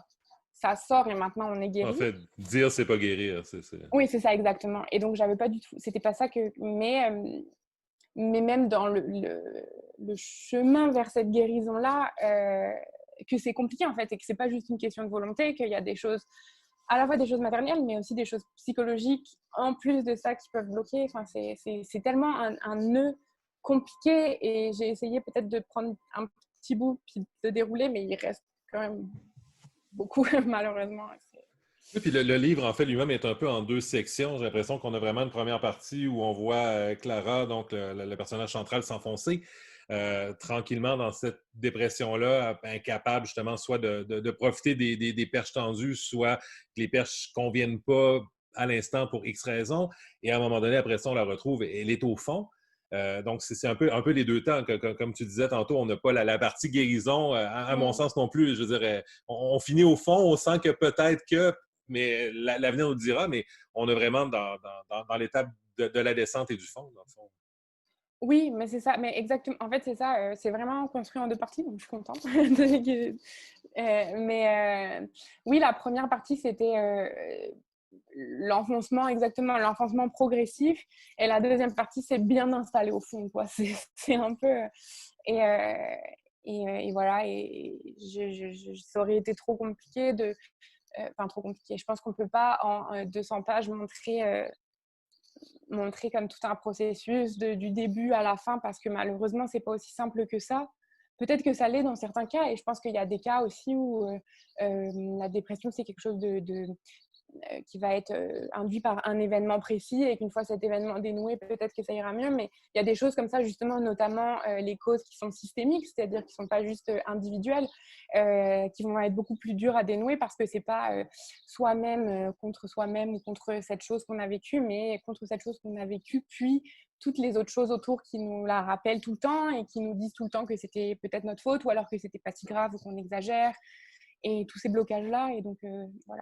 ça sort et maintenant on est En guéri. fait, dire, c'est pas guérir. Oui, c'est ça exactement. Et donc j'avais pas du tout. C'était pas ça que. Mais même dans le chemin vers cette guérison-là, que c'est compliqué en fait, et que c'est pas juste une question de volonté, qu'il y a des choses, à la fois des choses matérielles, mais aussi des choses psychologiques en plus de ça qui peuvent bloquer. Enfin, c'est tellement un nœud compliqué et j'ai essayé peut-être de prendre un petit bout puis de dérouler, mais il reste quand même beaucoup malheureusement. Oui, puis le livre, en fait, lui-même est un peu en deux sections. J'ai l'impression qu'on a vraiment une première partie où on voit Clara, donc le personnage central, s'enfoncer tranquillement dans cette dépression-là, incapable justement soit de profiter des perches tendues, soit que les perches ne conviennent pas à l'instant pour X raisons. Et à un moment donné, après ça, on la retrouve et elle est au fond. Donc, c'est un peu les deux temps. Comme tu disais tantôt, on n'a pas la partie guérison, à mon sens non plus. Je dirais, on finit au fond, on sent que peut-être que, mais l'avenir nous le dira, mais on est vraiment dans l'étape de la descente et du fond, dans le fond. Oui, mais c'est ça, mais exactement. En fait, c'est ça, c'est vraiment construit en deux parties, donc je suis contente. Oui, la première partie, c'était l'enfoncement, exactement, l'enfoncement progressif. Et la deuxième partie, c'est bien installé au fond, quoi. C'est un peu. Et, euh, et voilà, et ça aurait été trop compliqué de. Enfin, trop compliqué. Je pense qu'on ne peut pas, en 200 pages, montrer comme tout un processus du début à la fin, parce que malheureusement, c'est pas aussi simple que ça. Peut-être que ça l'est dans certains cas, et je pense qu'il y a des cas aussi où la dépression, c'est quelque chose qui va être induit par un événement précis et qu'une fois cet événement dénoué, peut-être que ça ira mieux. Mais il y a des choses comme ça, justement, notamment les causes qui sont systémiques, c'est-à-dire qui ne sont pas juste individuelles, qui vont être beaucoup plus dures à dénouer parce que ce n'est pas soi-même contre soi-même ou contre cette chose qu'on a vécue, mais contre cette chose qu'on a vécue, puis toutes les autres choses autour qui nous la rappellent tout le temps et qui nous disent tout le temps que c'était peut-être notre faute ou alors que c'était pas si grave ou qu'on exagère, et tous ces blocages-là. Et donc, voilà.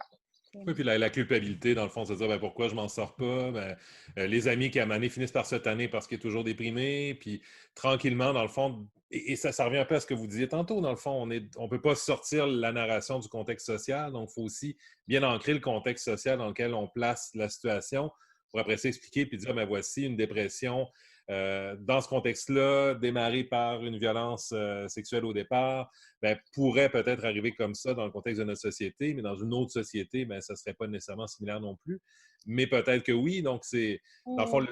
Oui, puis la culpabilité, dans le fond, c'est de dire ben, pourquoi je m'en sors pas. Ben, les amis qui, à un moment donné, finissent par se tanner parce qu'il est toujours déprimé. Puis tranquillement, dans le fond, et ça revient un peu à ce que vous disiez tantôt, dans le fond, on peut pas sortir la narration du contexte social. Donc, il faut aussi bien ancrer le contexte social dans lequel on place la situation pour après s'expliquer puis dire ben, voici une dépression. Dans ce contexte-là, démarré par une violence sexuelle au départ, ben, pourrait peut-être arriver comme ça dans le contexte de notre société, mais dans une autre société, ben, ça ne serait pas nécessairement similaire non plus. Mais peut-être que oui. Donc, dans le fond,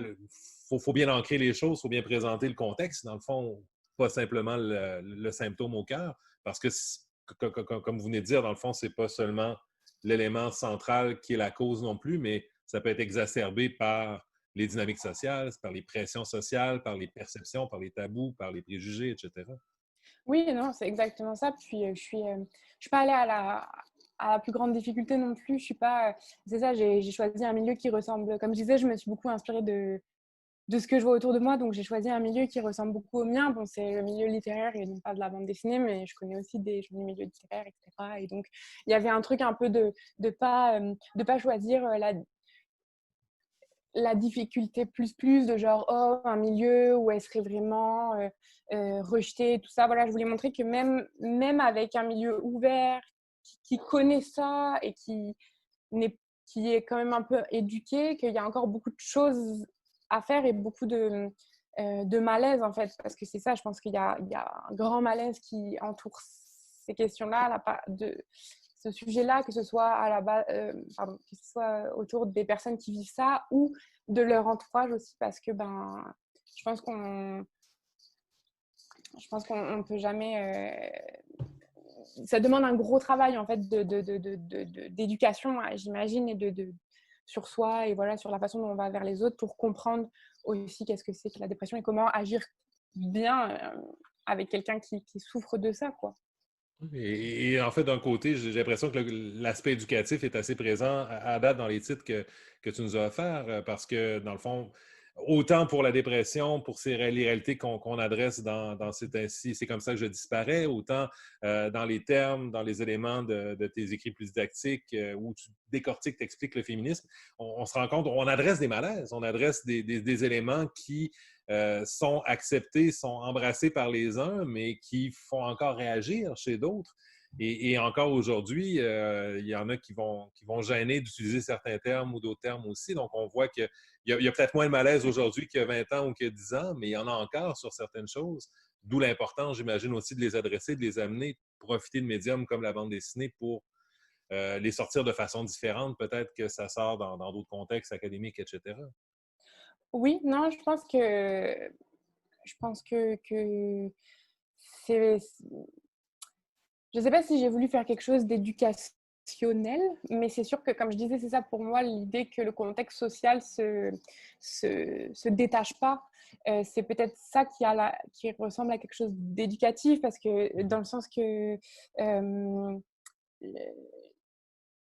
il faut bien ancrer les choses, il faut bien présenter le contexte, dans le fond, pas simplement le symptôme au cœur, parce que, comme vous venez de dire, dans le fond, ce n'est pas seulement l'élément central qui est la cause non plus, mais ça peut être exacerbé par les dynamiques sociales, par les pressions sociales, par les perceptions, par les tabous, par les préjugés, etc. Oui, non, c'est exactement ça. Puis je suis pas allée à la plus grande difficulté non plus. Je suis pas. C'est ça. J'ai choisi un milieu qui ressemble. Comme je disais, je me suis beaucoup inspirée de ce que je vois autour de moi. Donc j'ai choisi un milieu qui ressemble beaucoup au mien. Bon, c'est le milieu littéraire et non pas de la bande dessinée, mais je connais aussi des milieux littéraires, etc. Et donc il y avait un truc un peu de pas choisir la difficulté plus de genre oh un milieu où elle serait vraiment rejetée, tout ça. Voilà, je voulais montrer que même avec un milieu ouvert qui connaît ça et qui est quand même un peu éduqué, qu'il y a encore beaucoup de choses à faire et beaucoup de malaise en fait, parce que c'est ça, je pense qu'il y a un grand malaise qui entoure ces questions-là, de ce sujet-là, que ce soit à la base, que ce soit autour des personnes qui vivent ça ou de leur entourage aussi, parce que je pense je pense qu'on ne peut jamais... ça demande un gros travail, en fait, d'éducation, j'imagine, et sur soi et voilà, sur la façon dont on va vers les autres pour comprendre aussi qu'est-ce que c'est que la dépression et comment agir bien avec quelqu'un qui souffre de ça, quoi. Et en fait, d'un côté, j'ai l'impression que l'aspect éducatif est assez présent à date dans les titres que tu nous as offerts, parce que, dans le fond, autant pour la dépression, pour les réalités qu'on adresse dans C'est ainsi, c'est comme ça que je disparais, autant dans les termes, dans les éléments de tes écrits plus didactiques, où tu décortiques, t'expliques le féminisme, on se rend compte, on adresse des malaises, on adresse des éléments qui sont acceptés, sont embrassés par les uns, mais qui font encore réagir chez d'autres. Et encore aujourd'hui, il y en a qui vont gêner d'utiliser certains termes ou d'autres termes aussi. Donc, on voit qu'il y a peut-être moins de malaise aujourd'hui qu'il y a 20 ans ou qu'il y a 10 ans, mais il y en a encore sur certaines choses. D'où l'importance, j'imagine, aussi de les adresser, de les amener, profiter de médiums comme la bande dessinée pour les sortir de façon différente. Peut-être que ça sort dans d'autres contextes académiques, etc. Oui, non, je pense que c'est... Je ne sais pas si j'ai voulu faire quelque chose d'éducationnel, mais c'est sûr que, comme je disais, c'est ça pour moi, l'idée que le contexte social se détache pas. C'est peut-être ça qui ressemble à quelque chose d'éducatif, parce que dans le sens que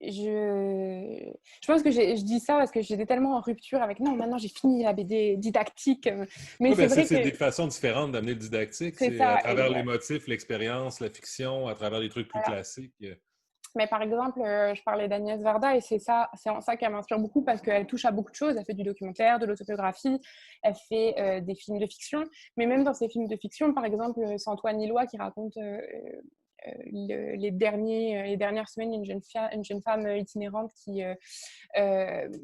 je pense que je dis ça parce que j'étais tellement en rupture avec non, maintenant j'ai fini la BD didactique. Mais Oui, c'est ben vrai c'est que des façons différentes d'amener le didactique. c'est C'est à ça. travers les motifs, l'expérience, la fiction, à travers des trucs plus Voilà. classiques. Mais par exemple, je parlais d'Agnès Varda et c'est en ça qu'elle m'inspire beaucoup parce qu'elle touche à beaucoup de choses. Elle fait du documentaire, de l'autobiographie, elle fait des films de fiction. Mais même dans ces films de fiction, par exemple, c'est Antoine Hillois qui raconte les dernières semaines une jeune femme itinérante qui,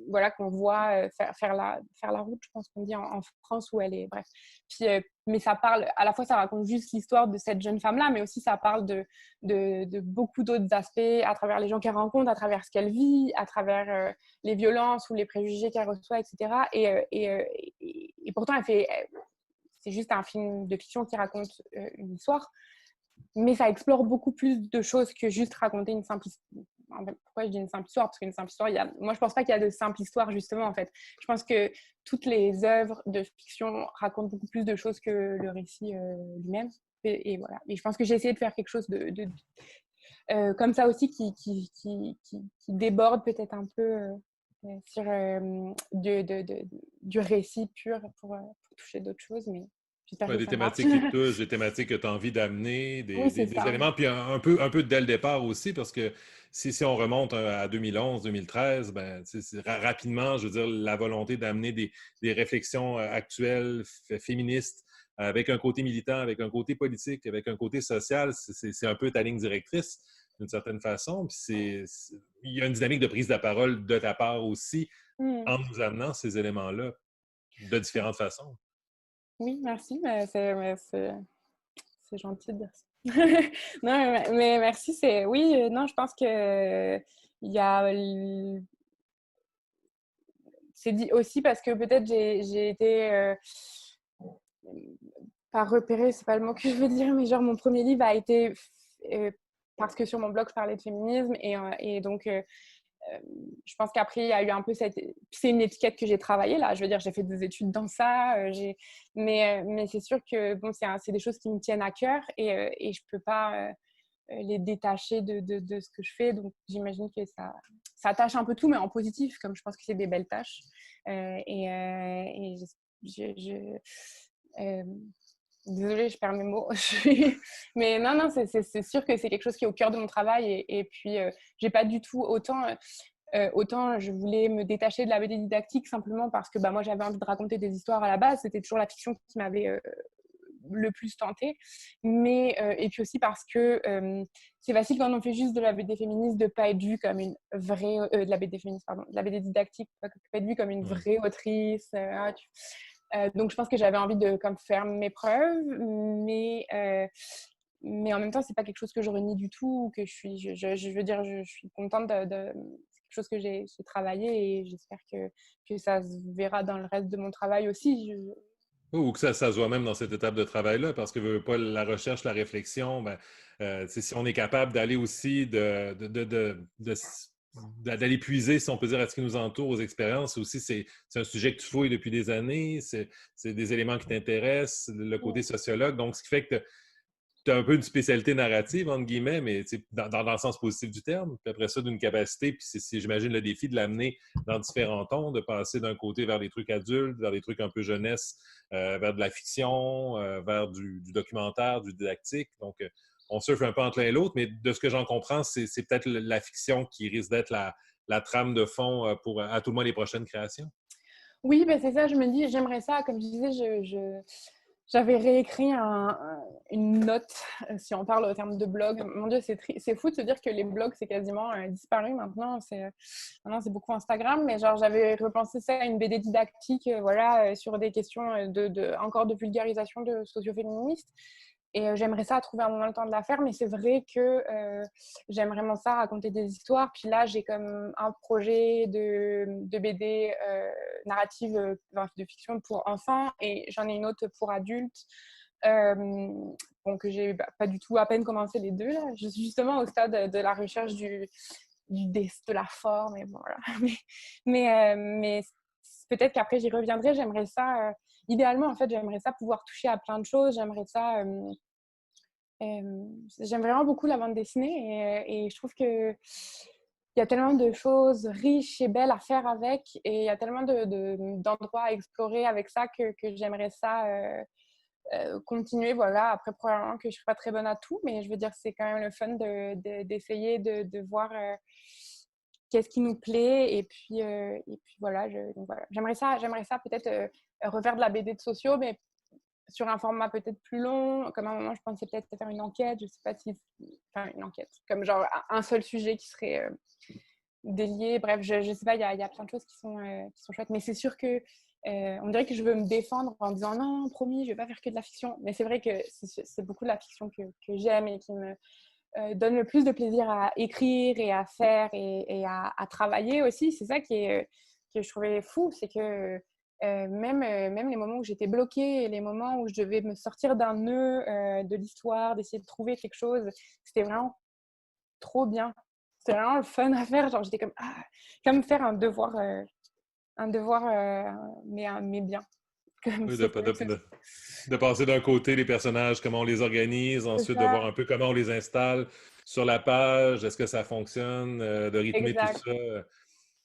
voilà, qu'on voit faire la route, je pense qu'on dit en France où elle est. Bref. Puis, mais ça parle, à la fois, ça raconte juste l'histoire de cette jeune femme-là, mais aussi ça parle de beaucoup d'autres aspects à travers les gens qu'elle rencontre, à travers ce qu'elle vit, à travers les violences ou les préjugés qu'elle reçoit, etc. Et pourtant, c'est juste un film de fiction qui raconte une histoire, mais ça explore beaucoup plus de choses que juste raconter une simple histoire. Pourquoi je dis une simple histoire? Parce qu'une simple histoire, moi je pense pas qu'il y a de simple histoire justement en fait. Je pense que toutes les œuvres de fiction racontent beaucoup plus de choses que le récit lui-même. Et voilà. Et je pense que j'ai essayé de faire quelque chose comme ça aussi qui déborde peut-être un peu sur du récit pur pour toucher d'autres choses, mais j'espère Ouais, que des ça marche. thématiques qui te touchent, des thématiques que tu as envie d'amener, Oui, c'est des ça. éléments, puis un peu dès le départ aussi, parce que si on remonte à 2011, 2013, ben, rapidement, je veux dire, la volonté d'amener des réflexions actuelles, féministes, avec un côté militant, avec un côté politique, avec un côté social, c'est un peu ta ligne directrice, d'une certaine façon. Puis il y a une dynamique de prise de parole de ta part aussi, Mm. en nous amenant ces éléments-là de différentes façons. Oui, merci. C'est gentil de dire ça. Non, mais merci. Oui, non, je pense que il y a c'est dit aussi parce que peut-être j'ai été pas repérée, c'est pas le mot que je veux dire, mais genre mon premier livre a été parce que sur mon blog je parlais de féminisme et donc je pense qu'après, il y a eu un peu cette... C'est une étiquette que j'ai travaillée, là. Je veux dire, j'ai fait des études dans ça. Mais c'est sûr que bon, c'est des choses qui me tiennent à cœur et je ne peux pas les détacher de ce que je fais. Donc, j'imagine que ça tâche un peu tout, mais en positif, comme je pense que c'est des belles tâches. Et euh, désolée, je perds mes mots. Mais non, c'est sûr que c'est quelque chose qui est au cœur de mon travail. Et puis, j'ai pas du tout autant je voulais me détacher de la BD didactique simplement parce que moi, j'avais envie de raconter des histoires à la base. C'était toujours la fiction qui m'avait le plus tenté. Et puis aussi parce que c'est facile quand on fait juste de la BD féministe de ne pas être vue comme une vraie... de la BD féministe, pardon. De la BD didactique, de ne pas être vue comme une Ouais. vraie autrice. Donc, je pense que j'avais envie de faire mes preuves, mais en même temps, c'est pas quelque chose que je renie du tout, que je veux dire, je suis contente c'est quelque chose que j'ai travaillé et j'espère que ça se verra dans le reste de mon travail aussi. Ou que ça se voit même dans cette étape de travail-là, parce que veux pas la recherche, la réflexion, ben, si on est capable d'aller aussi d'aller puiser, si on peut dire, à ce qui nous entoure, aux expériences, aussi, c'est un sujet que tu fouilles depuis des années, c'est des éléments qui t'intéressent, le côté sociologue, donc ce qui fait que tu as un peu une spécialité narrative, entre guillemets, mais dans le sens positif du terme. Puis après ça, d'une capacité, puis j'imagine, le défi de l'amener dans différents tons, de passer d'un côté vers des trucs adultes, vers des trucs un peu jeunesse, vers de la fiction, vers du documentaire, du didactique. Donc, on surfe un peu entre l'un et l'autre, mais de ce que j'en comprends, c'est peut-être la fiction qui risque d'être la trame de fond pour, à tout le moins, les prochaines créations. Oui, ben c'est ça, je me dis, j'aimerais ça, comme je disais, j'avais réécrit une note, si on parle au terme de blog. Mon Dieu, c'est fou de se dire que les blogs, c'est quasiment disparu maintenant. Maintenant, c'est beaucoup Instagram, mais genre, j'avais repensé ça à une BD didactique, voilà, sur des questions encore de vulgarisation de socio-féministes. Et j'aimerais ça trouver un moment le temps de la faire, mais c'est vrai que j'aime vraiment ça, raconter des histoires. Puis là, j'ai comme un projet de BD narrative, de fiction pour enfants, et j'en ai une autre pour adultes. Donc, j'ai pas du tout à peine commencé les deux. Là. Je suis justement au stade de la recherche de la forme. Et bon, voilà. mais peut-être qu'après, j'y reviendrai. J'aimerais ça... idéalement, en fait, j'aimerais ça pouvoir toucher à plein de choses. J'aimerais ça... j'aime vraiment beaucoup la bande dessinée et je trouve que il y a tellement de choses riches et belles à faire avec, et il y a tellement d'endroits à explorer avec ça que j'aimerais ça continuer. Voilà. Après, probablement que je ne suis pas très bonne à tout, mais je veux dire, c'est quand même le fun d'essayer de voir qu'est-ce qui nous plaît. Et puis voilà, donc voilà. J'aimerais ça peut-être refaire de la BD de sociaux, mais sur un format peut-être plus long. Comme à un moment, je pensais peut-être faire une enquête, je sais pas si... Enfin, une enquête, comme genre un seul sujet qui serait délié. Bref, je sais pas, il y a plein de choses qui sont chouettes. Mais c'est sûr que on dirait que je veux me défendre en disant non, promis, je vais pas faire que de la fiction. Mais c'est vrai que c'est beaucoup de la fiction que j'aime et qui me donne le plus de plaisir à écrire et à faire et à travailler aussi. C'est ça que je trouvais fou, c'est que même les moments où j'étais bloquée et les moments où je devais me sortir d'un nœud de l'histoire, d'essayer de trouver quelque chose, c'était vraiment trop bien. C'était vraiment le fun à faire. Genre, j'étais comme faire un devoir mais bien. Comme Oui, de passer d'un côté les personnages, comment on les organise, c'est ensuite de ça, voir un peu comment on les installe sur la page, est-ce que ça fonctionne, de rythmer tout exact.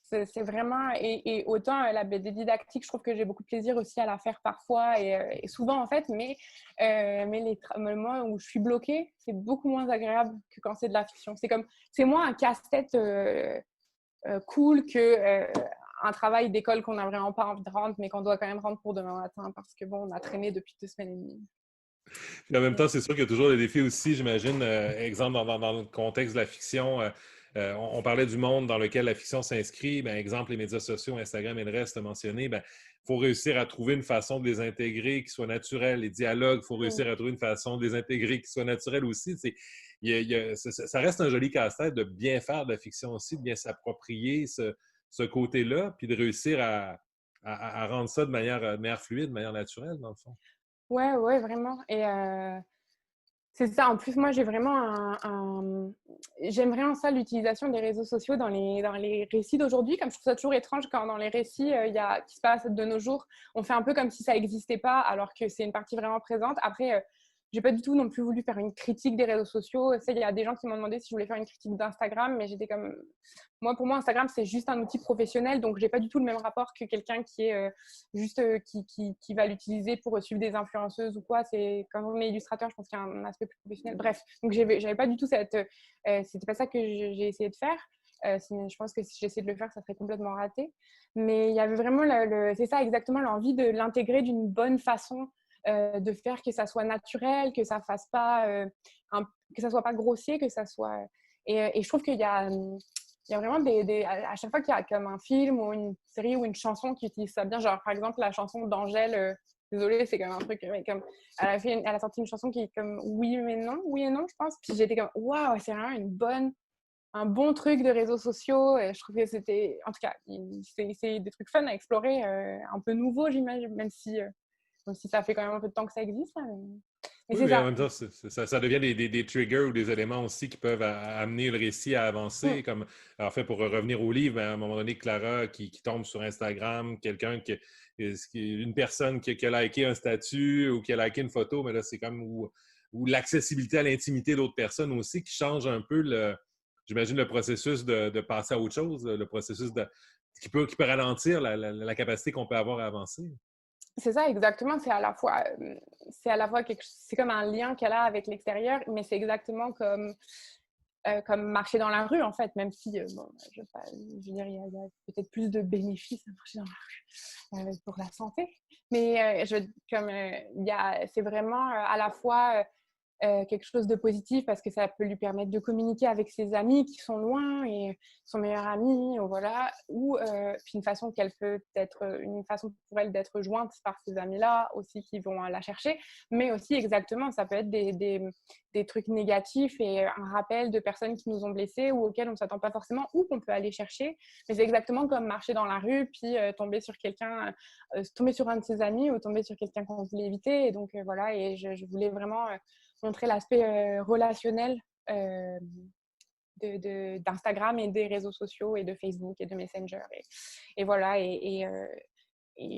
ça. C'est vraiment, et autant la BD didactique, je trouve que j'ai beaucoup de plaisir aussi à la faire parfois et souvent en fait, mais les moments où je suis bloquée, c'est beaucoup moins agréable que quand c'est de la fiction. C'est moins un casse-tête cool que un travail d'école qu'on n'a vraiment pas envie de rendre, mais qu'on doit quand même rendre pour demain matin parce que bon, on a traîné depuis 2 semaines et demie. Puis en même temps, c'est sûr qu'il y a toujours des défis aussi, j'imagine. Exemple, dans le contexte de la fiction, on parlait du monde dans lequel la fiction s'inscrit. Ben, exemple, les médias sociaux, Instagram et le reste mentionné. Ben, il faut réussir à trouver une façon de les intégrer qui soit naturelle. Les dialogues, il faut réussir à trouver une façon de les intégrer qui soit naturelle aussi. Ça reste un joli casse-tête de bien faire de la fiction aussi, de bien s'approprier ce côté-là, puis de réussir à rendre ça de manière fluide, de manière naturelle, dans le fond. Ouais, ouais, vraiment. Et c'est ça. En plus, moi, j'ai vraiment j'aime vraiment ça, l'utilisation des réseaux sociaux dans les récits d'aujourd'hui. Comme je trouve ça toujours étrange quand dans les récits qui se passent de nos jours, on fait un peu comme si ça n'existait pas, alors que c'est une partie vraiment présente. Après, j'ai pas du tout non plus voulu faire une critique des réseaux sociaux. Il y a des gens qui m'ont demandé si je voulais faire une critique d'Instagram, mais j'étais comme... pour moi, Instagram, c'est juste un outil professionnel, donc j'ai pas du tout le même rapport que quelqu'un qui est juste qui va l'utiliser pour suivre des influenceuses ou quoi. C'est quand on est illustrateur, je pense qu'il y a un aspect plus professionnel. Bref, donc j'avais pas du tout c'était pas ça que j'ai essayé de faire. Je pense que si j'essayais de le faire, ça serait complètement raté. Mais il y avait vraiment c'est ça exactement, l'envie de l'intégrer d'une bonne façon, de faire que ça soit naturel, que ça fasse pas que ça soit pas grossier, que ça soit et je trouve qu'il y a vraiment à chaque fois qu'il y a comme un film ou une série ou une chanson qui utilise ça bien, genre par exemple la chanson d'Angèle, désolée, c'est comme un truc, mais comme elle a sorti une chanson qui est comme oui mais non, oui et non, je pense. Puis j'étais comme waouh, c'est vraiment un bon truc de réseaux sociaux. Et je trouve que c'était, en tout cas, c'est des trucs fun à explorer, un peu nouveaux, j'imagine, même si même si ça fait quand même un peu de temps que ça existe. Là, mais Oui, c'est mais en ça. même temps, ça devient des triggers ou des éléments aussi qui peuvent amener le récit à Mm. avancer. Comme, en fait, pour revenir au livre, à un moment donné, Clara qui tombe sur Instagram, une personne qui a liké un statut ou qui a liké une photo, mais là, c'est comme où l'accessibilité à l'intimité d'autres personnes aussi qui change un peu j'imagine, le processus de passer à autre chose, le processus qui peut ralentir la capacité qu'on peut avoir à avancer. C'est ça, exactement. C'est à la fois c'est comme un lien qu'elle a avec l'extérieur, mais c'est exactement comme marcher dans la rue, en fait, même si, bon, je veux dire, il y a peut-être plus de bénéfices à marcher dans la rue pour la santé. Mais c'est vraiment à la fois quelque chose de positif parce que ça peut lui permettre de communiquer avec ses amis qui sont loin et son meilleur ami, ou voilà, ou puis une façon pour elle d'être jointe par ces amis-là aussi qui vont la chercher, mais aussi exactement, ça peut être des trucs négatifs et un rappel de personnes qui nous ont blessés ou auxquelles on ne s'attend pas forcément ou qu'on peut aller chercher. Mais c'est exactement comme marcher dans la rue puis tomber sur tomber sur un de ses amis ou tomber sur quelqu'un qu'on voulait éviter. Et donc voilà, et je voulais vraiment montrer l'aspect relationnel d'Instagram et des réseaux sociaux et de Facebook et de Messenger. Et voilà, et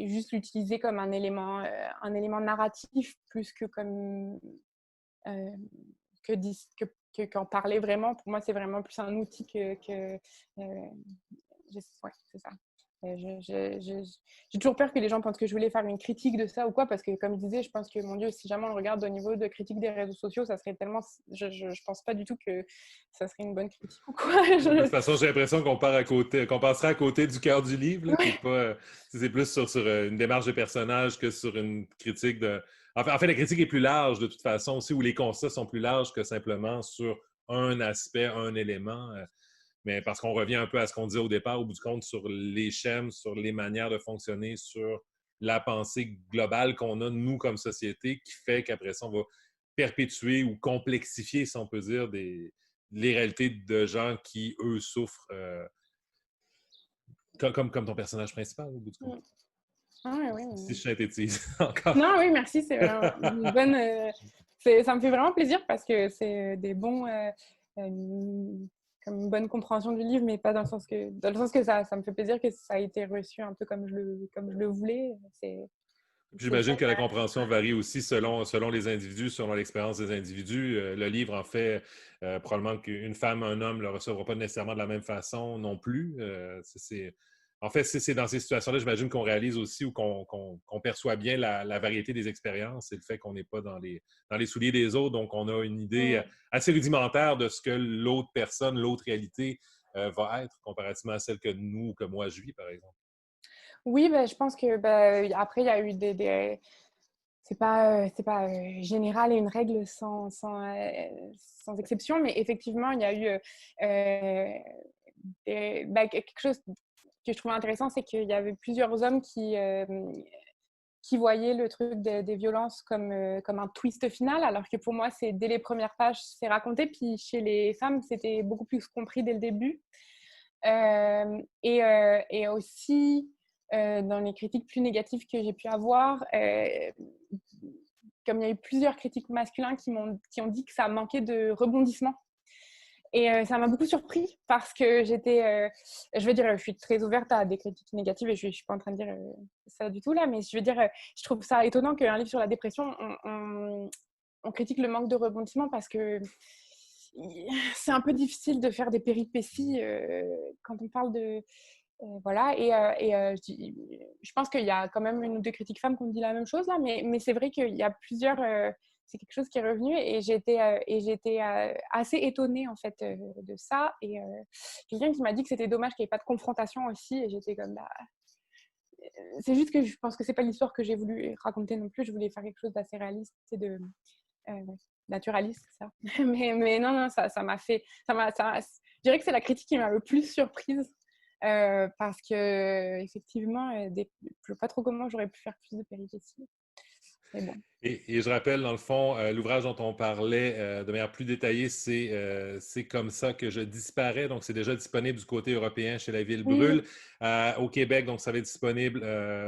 juste l'utiliser comme un élément narratif plus que comme euh, qu'en parler vraiment. Pour moi, c'est vraiment plus un outil ouais, c'est ça. J'ai toujours peur que les gens pensent que je voulais faire une critique de ça ou quoi, parce que comme je disais, je pense que, mon Dieu, si jamais on le regarde au niveau de critique des réseaux sociaux, ça serait tellement... Je pense pas du tout que ça serait une bonne critique ou quoi. De toute façon, j'ai l'impression qu'on passera à côté du cœur du livre, là, qui est pas, c'est plus sur une démarche de personnage que sur une critique de. En fait, la critique est plus large de toute façon aussi, où les constats sont plus larges que simplement sur un aspect, un élément. Mais parce qu'on revient un peu à ce qu'on disait au départ, au bout du compte, sur les schèmes, sur les manières de fonctionner, sur la pensée globale qu'on a, nous, comme société, qui fait qu'après ça, on va perpétuer ou complexifier, si on peut dire, les réalités de gens qui, eux, souffrent, comme ton personnage principal, au bout du compte. Ah, oui, Si oui. je synthétise encore. Non, oui, merci, c'est vraiment une bonne... ça me fait vraiment plaisir parce que c'est des bons... comme une bonne compréhension du livre, mais pas dans le sens que ça me fait plaisir que ça a été reçu un peu comme je le voulais. C'est J'imagine chouette. que la compréhension varie aussi selon les individus, selon l'expérience des individus. Le livre, en fait, probablement qu'une femme, un homme ne le recevra pas nécessairement de la même façon non plus. En fait, c'est dans ces situations-là, j'imagine qu'on réalise aussi ou qu'on perçoit bien la variété des expériences et le fait qu'on n'est pas dans les souliers des autres. Donc, on a une idée assez rudimentaire de ce que l'autre personne, l'autre réalité va être comparativement à celle que nous, que moi, je vis, par exemple. Oui, je pense que après, il y a eu c'est pas général et une règle sans exception, mais effectivement, il y a eu quelque chose que je trouvais intéressant, c'est qu'il y avait plusieurs hommes qui voyaient le truc des violences comme un twist final, alors que pour moi, c'est dès les premières pages, c'est raconté, puis chez les femmes, c'était beaucoup plus compris dès le début. Et aussi, dans les critiques plus négatives que j'ai pu avoir, comme il y a eu plusieurs critiques masculins qui ont dit que ça manquait de rebondissement. Et ça m'a beaucoup surpris parce que je veux dire, je suis très ouverte à des critiques négatives et je suis pas en train de dire ça du tout là, mais je veux dire, je trouve ça étonnant qu'un livre sur la dépression, on critique le manque de rebondissement parce que c'est un peu difficile de faire des péripéties quand on parle de... voilà, je pense qu'il y a quand même une ou deux critiques femmes qui ont dit la même chose là, mais c'est vrai qu'il y a plusieurs... c'est quelque chose qui est revenu et j'étais assez étonnée en fait de ça. Et quelqu'un qui m'a dit que c'était dommage qu'il n'y ait pas de confrontation aussi et j'étais comme bah, c'est juste que je pense que c'est pas l'histoire que j'ai voulu raconter non plus. Je voulais faire quelque chose d'assez réaliste et de naturaliste, ça. mais non, ça m'a fait... je dirais que c'est la critique qui m'a le plus surprise parce que effectivement, je ne sais pas trop comment j'aurais pu faire plus de péripéties. c'est bon. Et je rappelle, dans le fond, l'ouvrage dont on parlait de manière plus détaillée, c'est comme ça que je disparais. Donc, c'est déjà disponible du côté européen chez La Ville Oui, Brûle. Au Québec, donc, ça va être disponible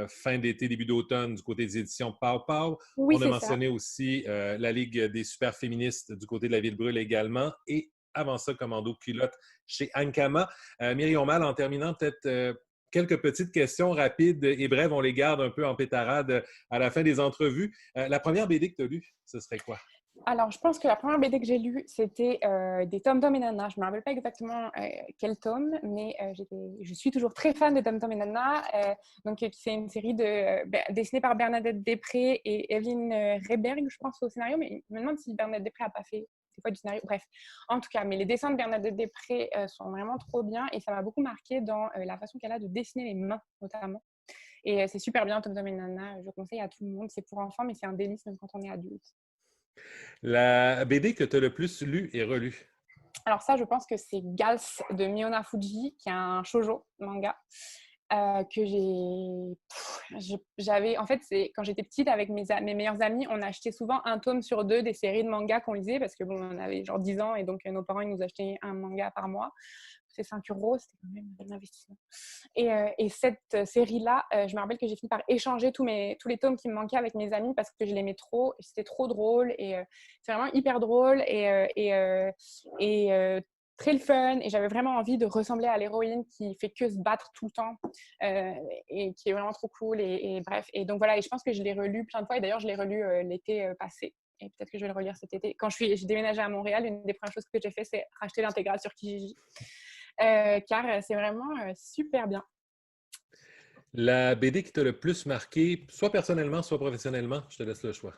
fin d'été, début d'automne du côté des éditions Pau Pau. oui, On a c'est ça. mentionné aussi la Ligue des super féministes du côté de La Ville Brûle également. Et avant ça, Commando Culotte chez Ankama. Myriam Mal, en terminant, peut-être quelques petites questions rapides et brèves. On les garde un peu en pétarade à la fin des entrevues. La première BD que tu as lue, ce serait quoi? Alors, je pense que la première BD que j'ai lue, c'était des Tom Tom et Nana. Je ne me rappelle pas exactement quel tome, mais je suis toujours très fan de Tom Tom et Nana. C'est une série dessinée par Bernadette Després et Evelyne Reberg, je pense, au scénario, mais je me demande si Bernadette Després n'a pas fait des fois du scénario. Bref, en tout cas, mais les dessins de Bernadette Després sont vraiment trop bien et ça m'a beaucoup marqué dans la façon qu'elle a de dessiner les mains, notamment. Et c'est super bien, Tom Tom et Nana. Je conseille à tout le monde. C'est pour enfants, mais c'est un délice même quand on est adulte. La BD que tu as le plus lue et relue? Alors ça, je pense que c'est Gals de Miona Fuji, qui est un shoujo manga que j'avais. En fait, c'est quand j'étais petite avec mes meilleurs amis, on achetait souvent un tome sur deux des séries de manga qu'on lisait parce que bon, on avait genre 10 ans et donc nos parents ils nous achetaient un manga par mois. C'est 5 €, c'était quand même un investissement. Et cette série-là, je me rappelle que j'ai fini par échanger tous les tomes qui me manquaient avec mes amis parce que je l'aimais trop. Et c'était trop drôle. Et c'est vraiment hyper drôle et très le fun. Et j'avais vraiment envie de ressembler à l'héroïne qui fait que se battre tout le temps euh, et qui est vraiment trop cool. Et bref. Et donc voilà, et je pense que je l'ai relu plein de fois. Et d'ailleurs, je l'ai relu l'été passé. Et peut-être que je vais le relire cet été. Quand j'ai déménagé à Montréal, une des premières choses que j'ai fait, c'est racheter l'intégrale sur Kijiji. Car c'est vraiment super bien. La BD qui t'a le plus marqué, soit personnellement, soit professionnellement, je te laisse le choix.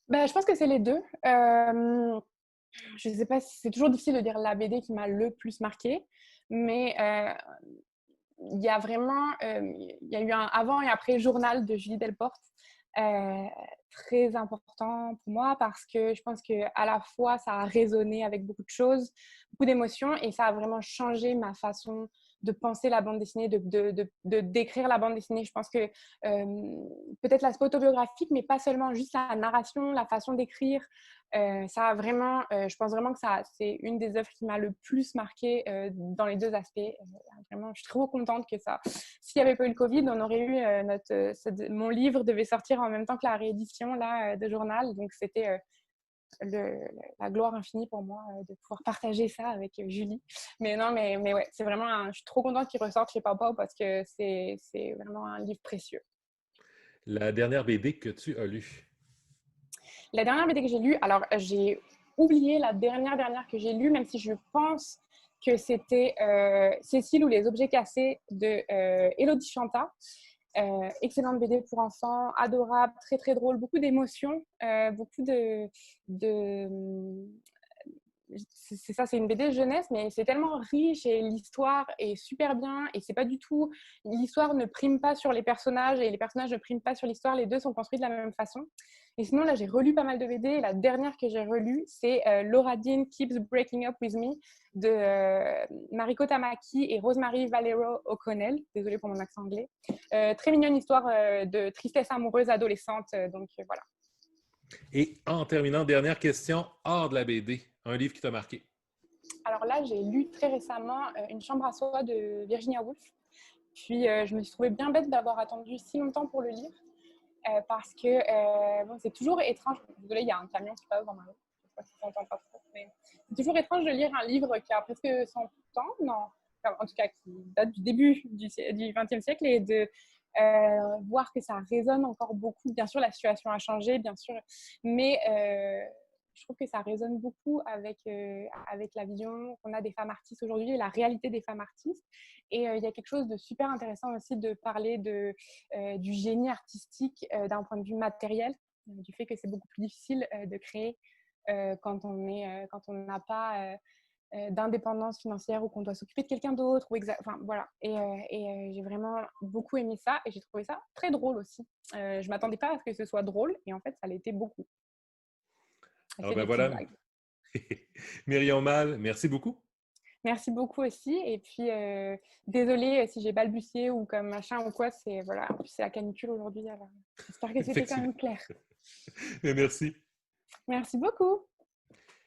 Ben, je pense que c'est les deux. Je ne sais pas si c'est toujours difficile de dire la BD qui m'a le plus marqué, mais il y a vraiment, il y a eu un avant et après journal de Julie Delporte, euh, très important pour moi parce que je pense que à la fois ça a résonné avec beaucoup de choses, beaucoup d'émotions et ça a vraiment changé ma façon de penser la bande dessinée, de décrire la bande dessinée. Je pense que peut-être l'aspect autobiographique, mais pas seulement, juste la narration, la façon d'écrire. Ça a vraiment, je pense vraiment que c'est une des œuvres qui m'a le plus marquée dans les deux aspects. Vraiment, je suis trop contente que ça. S'il n'y avait pas eu le Covid, on aurait eu mon livre devait sortir en même temps que la réédition là, de journal. Donc, c'était la gloire infinie pour moi de pouvoir partager ça avec Julie. Mais non, mais ouais, c'est vraiment, je suis trop contente qu'il ressorte chez Papa parce que c'est vraiment un livre précieux. La dernière BD que tu as lue? La dernière BD que j'ai lue, alors j'ai oublié la dernière que j'ai lue, même si je pense que c'était Cécile ou les objets cassés de Elodie Chanta. Excellente BD pour enfants, adorable, très très drôle, beaucoup d'émotions, beaucoup de c'est ça, c'est une BD jeunesse, mais c'est tellement riche et l'histoire est super bien et c'est pas du tout, l'histoire ne prime pas sur les personnages et les personnages ne priment pas sur l'histoire, les deux sont construits de la même façon. Et sinon, là, j'ai relu pas mal de BD et la dernière que j'ai relue, c'est Laura Dean Keeps Breaking Up With Me de Mariko Tamaki et Rosemary Valero O'Connell, désolée pour mon accent anglais. Très mignonne histoire de tristesse amoureuse adolescente, donc voilà. Et en terminant, dernière question, hors de la BD, un livre qui t'a marqué. Alors là, j'ai lu très récemment Une chambre à soi de Virginia Woolf. Puis je me suis trouvée bien bête d'avoir attendu si longtemps pour le lire parce que bon, c'est toujours étrange. Désolée, il y a un camion qui passe dans ma rue. Je sais pas si ça s'entend pas trop, mais c'est toujours étrange de lire un livre qui a presque 100 ans, non, enfin, en tout cas qui date du début du XXe siècle et de voir que ça résonne encore beaucoup. Bien sûr, la situation a changé, bien sûr, mais je trouve que ça résonne beaucoup avec la vision qu'on a des femmes artistes aujourd'hui et la réalité des femmes artistes. Et il y a quelque chose de super intéressant aussi de parler du génie artistique d'un point de vue matériel, du fait que c'est beaucoup plus difficile de créer quand on n'a pas d'indépendance financière ou qu'on doit s'occuper de quelqu'un d'autre. Enfin, voilà. Et j'ai vraiment beaucoup aimé ça et j'ai trouvé ça très drôle aussi. Je ne m'attendais pas à ce que ce soit drôle et en fait, ça l'était beaucoup. Alors C'est ben des petites voilà, blagues. Myriam Mal, merci beaucoup. Merci beaucoup aussi. Et puis, désolée si j'ai balbutié ou comme machin ou quoi. C'est voilà, en plus, c'est la canicule aujourd'hui. Alors, j'espère que c'était quand Effectivement. même clair. Mais merci. Merci beaucoup.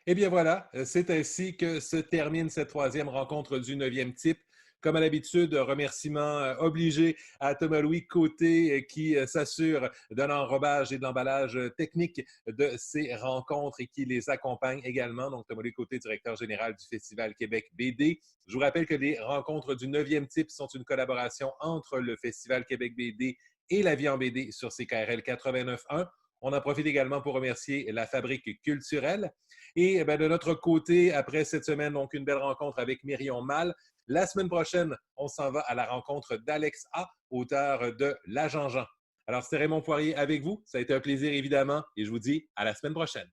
Eh bien voilà, c'est ainsi que se termine cette troisième rencontre du 9e type. Comme à l'habitude, remerciements obligés à Thomas-Louis Côté qui s'assure de l'enrobage et de l'emballage technique de ces rencontres et qui les accompagne également. Donc, Thomas-Louis Côté, directeur général du Festival Québec BD. Je vous rappelle que les rencontres du 9e type sont une collaboration entre le Festival Québec BD et la vie en BD sur CKRL 89.1. On en profite également pour remercier la Fabrique culturelle. Et de notre côté, après cette semaine, donc une belle rencontre avec Myrion Mal. La semaine prochaine, on s'en va à la rencontre d'Alex A, auteur de L'Agent Jean. Alors, c'était Raymond Poirier avec vous. Ça a été un plaisir, évidemment, et je vous dis à la semaine prochaine.